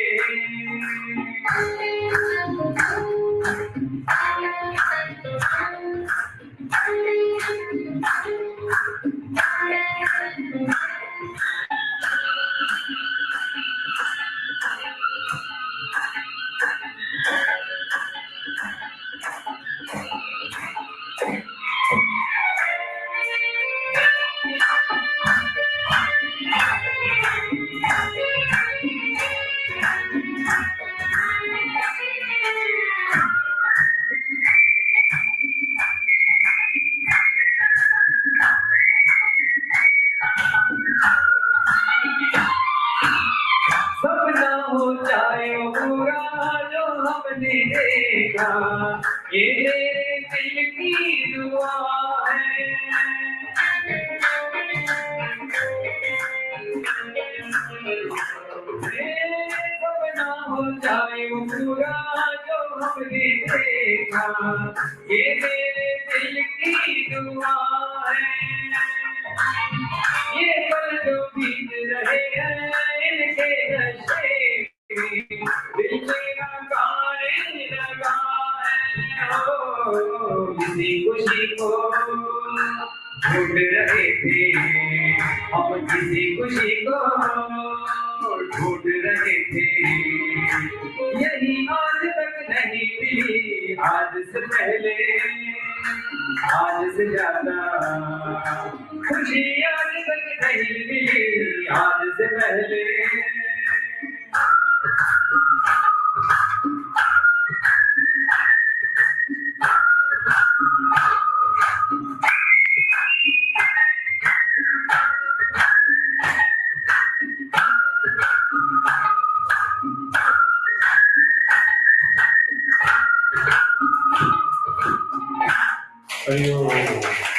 सपना हो जाए वो पूरा जो हमने देखा, ये मेरे दिल की दुआ है। सपना हो जाए वो पूरा जो हमने देखा, ये मेरे दिल की दुआ है। ये पल जो बीत रहे हैं इनके नशे दिल मेरा गाने लगा है हो, किसी खुशी को ढूंढ रहे थे हम, किसी खुशी को ढूंढ रहे थे, यही आज तक नहीं मिली आज से पहले, आज से ज्यादा खुशी आज तक नहीं मिली आज से पहले। हरिओम।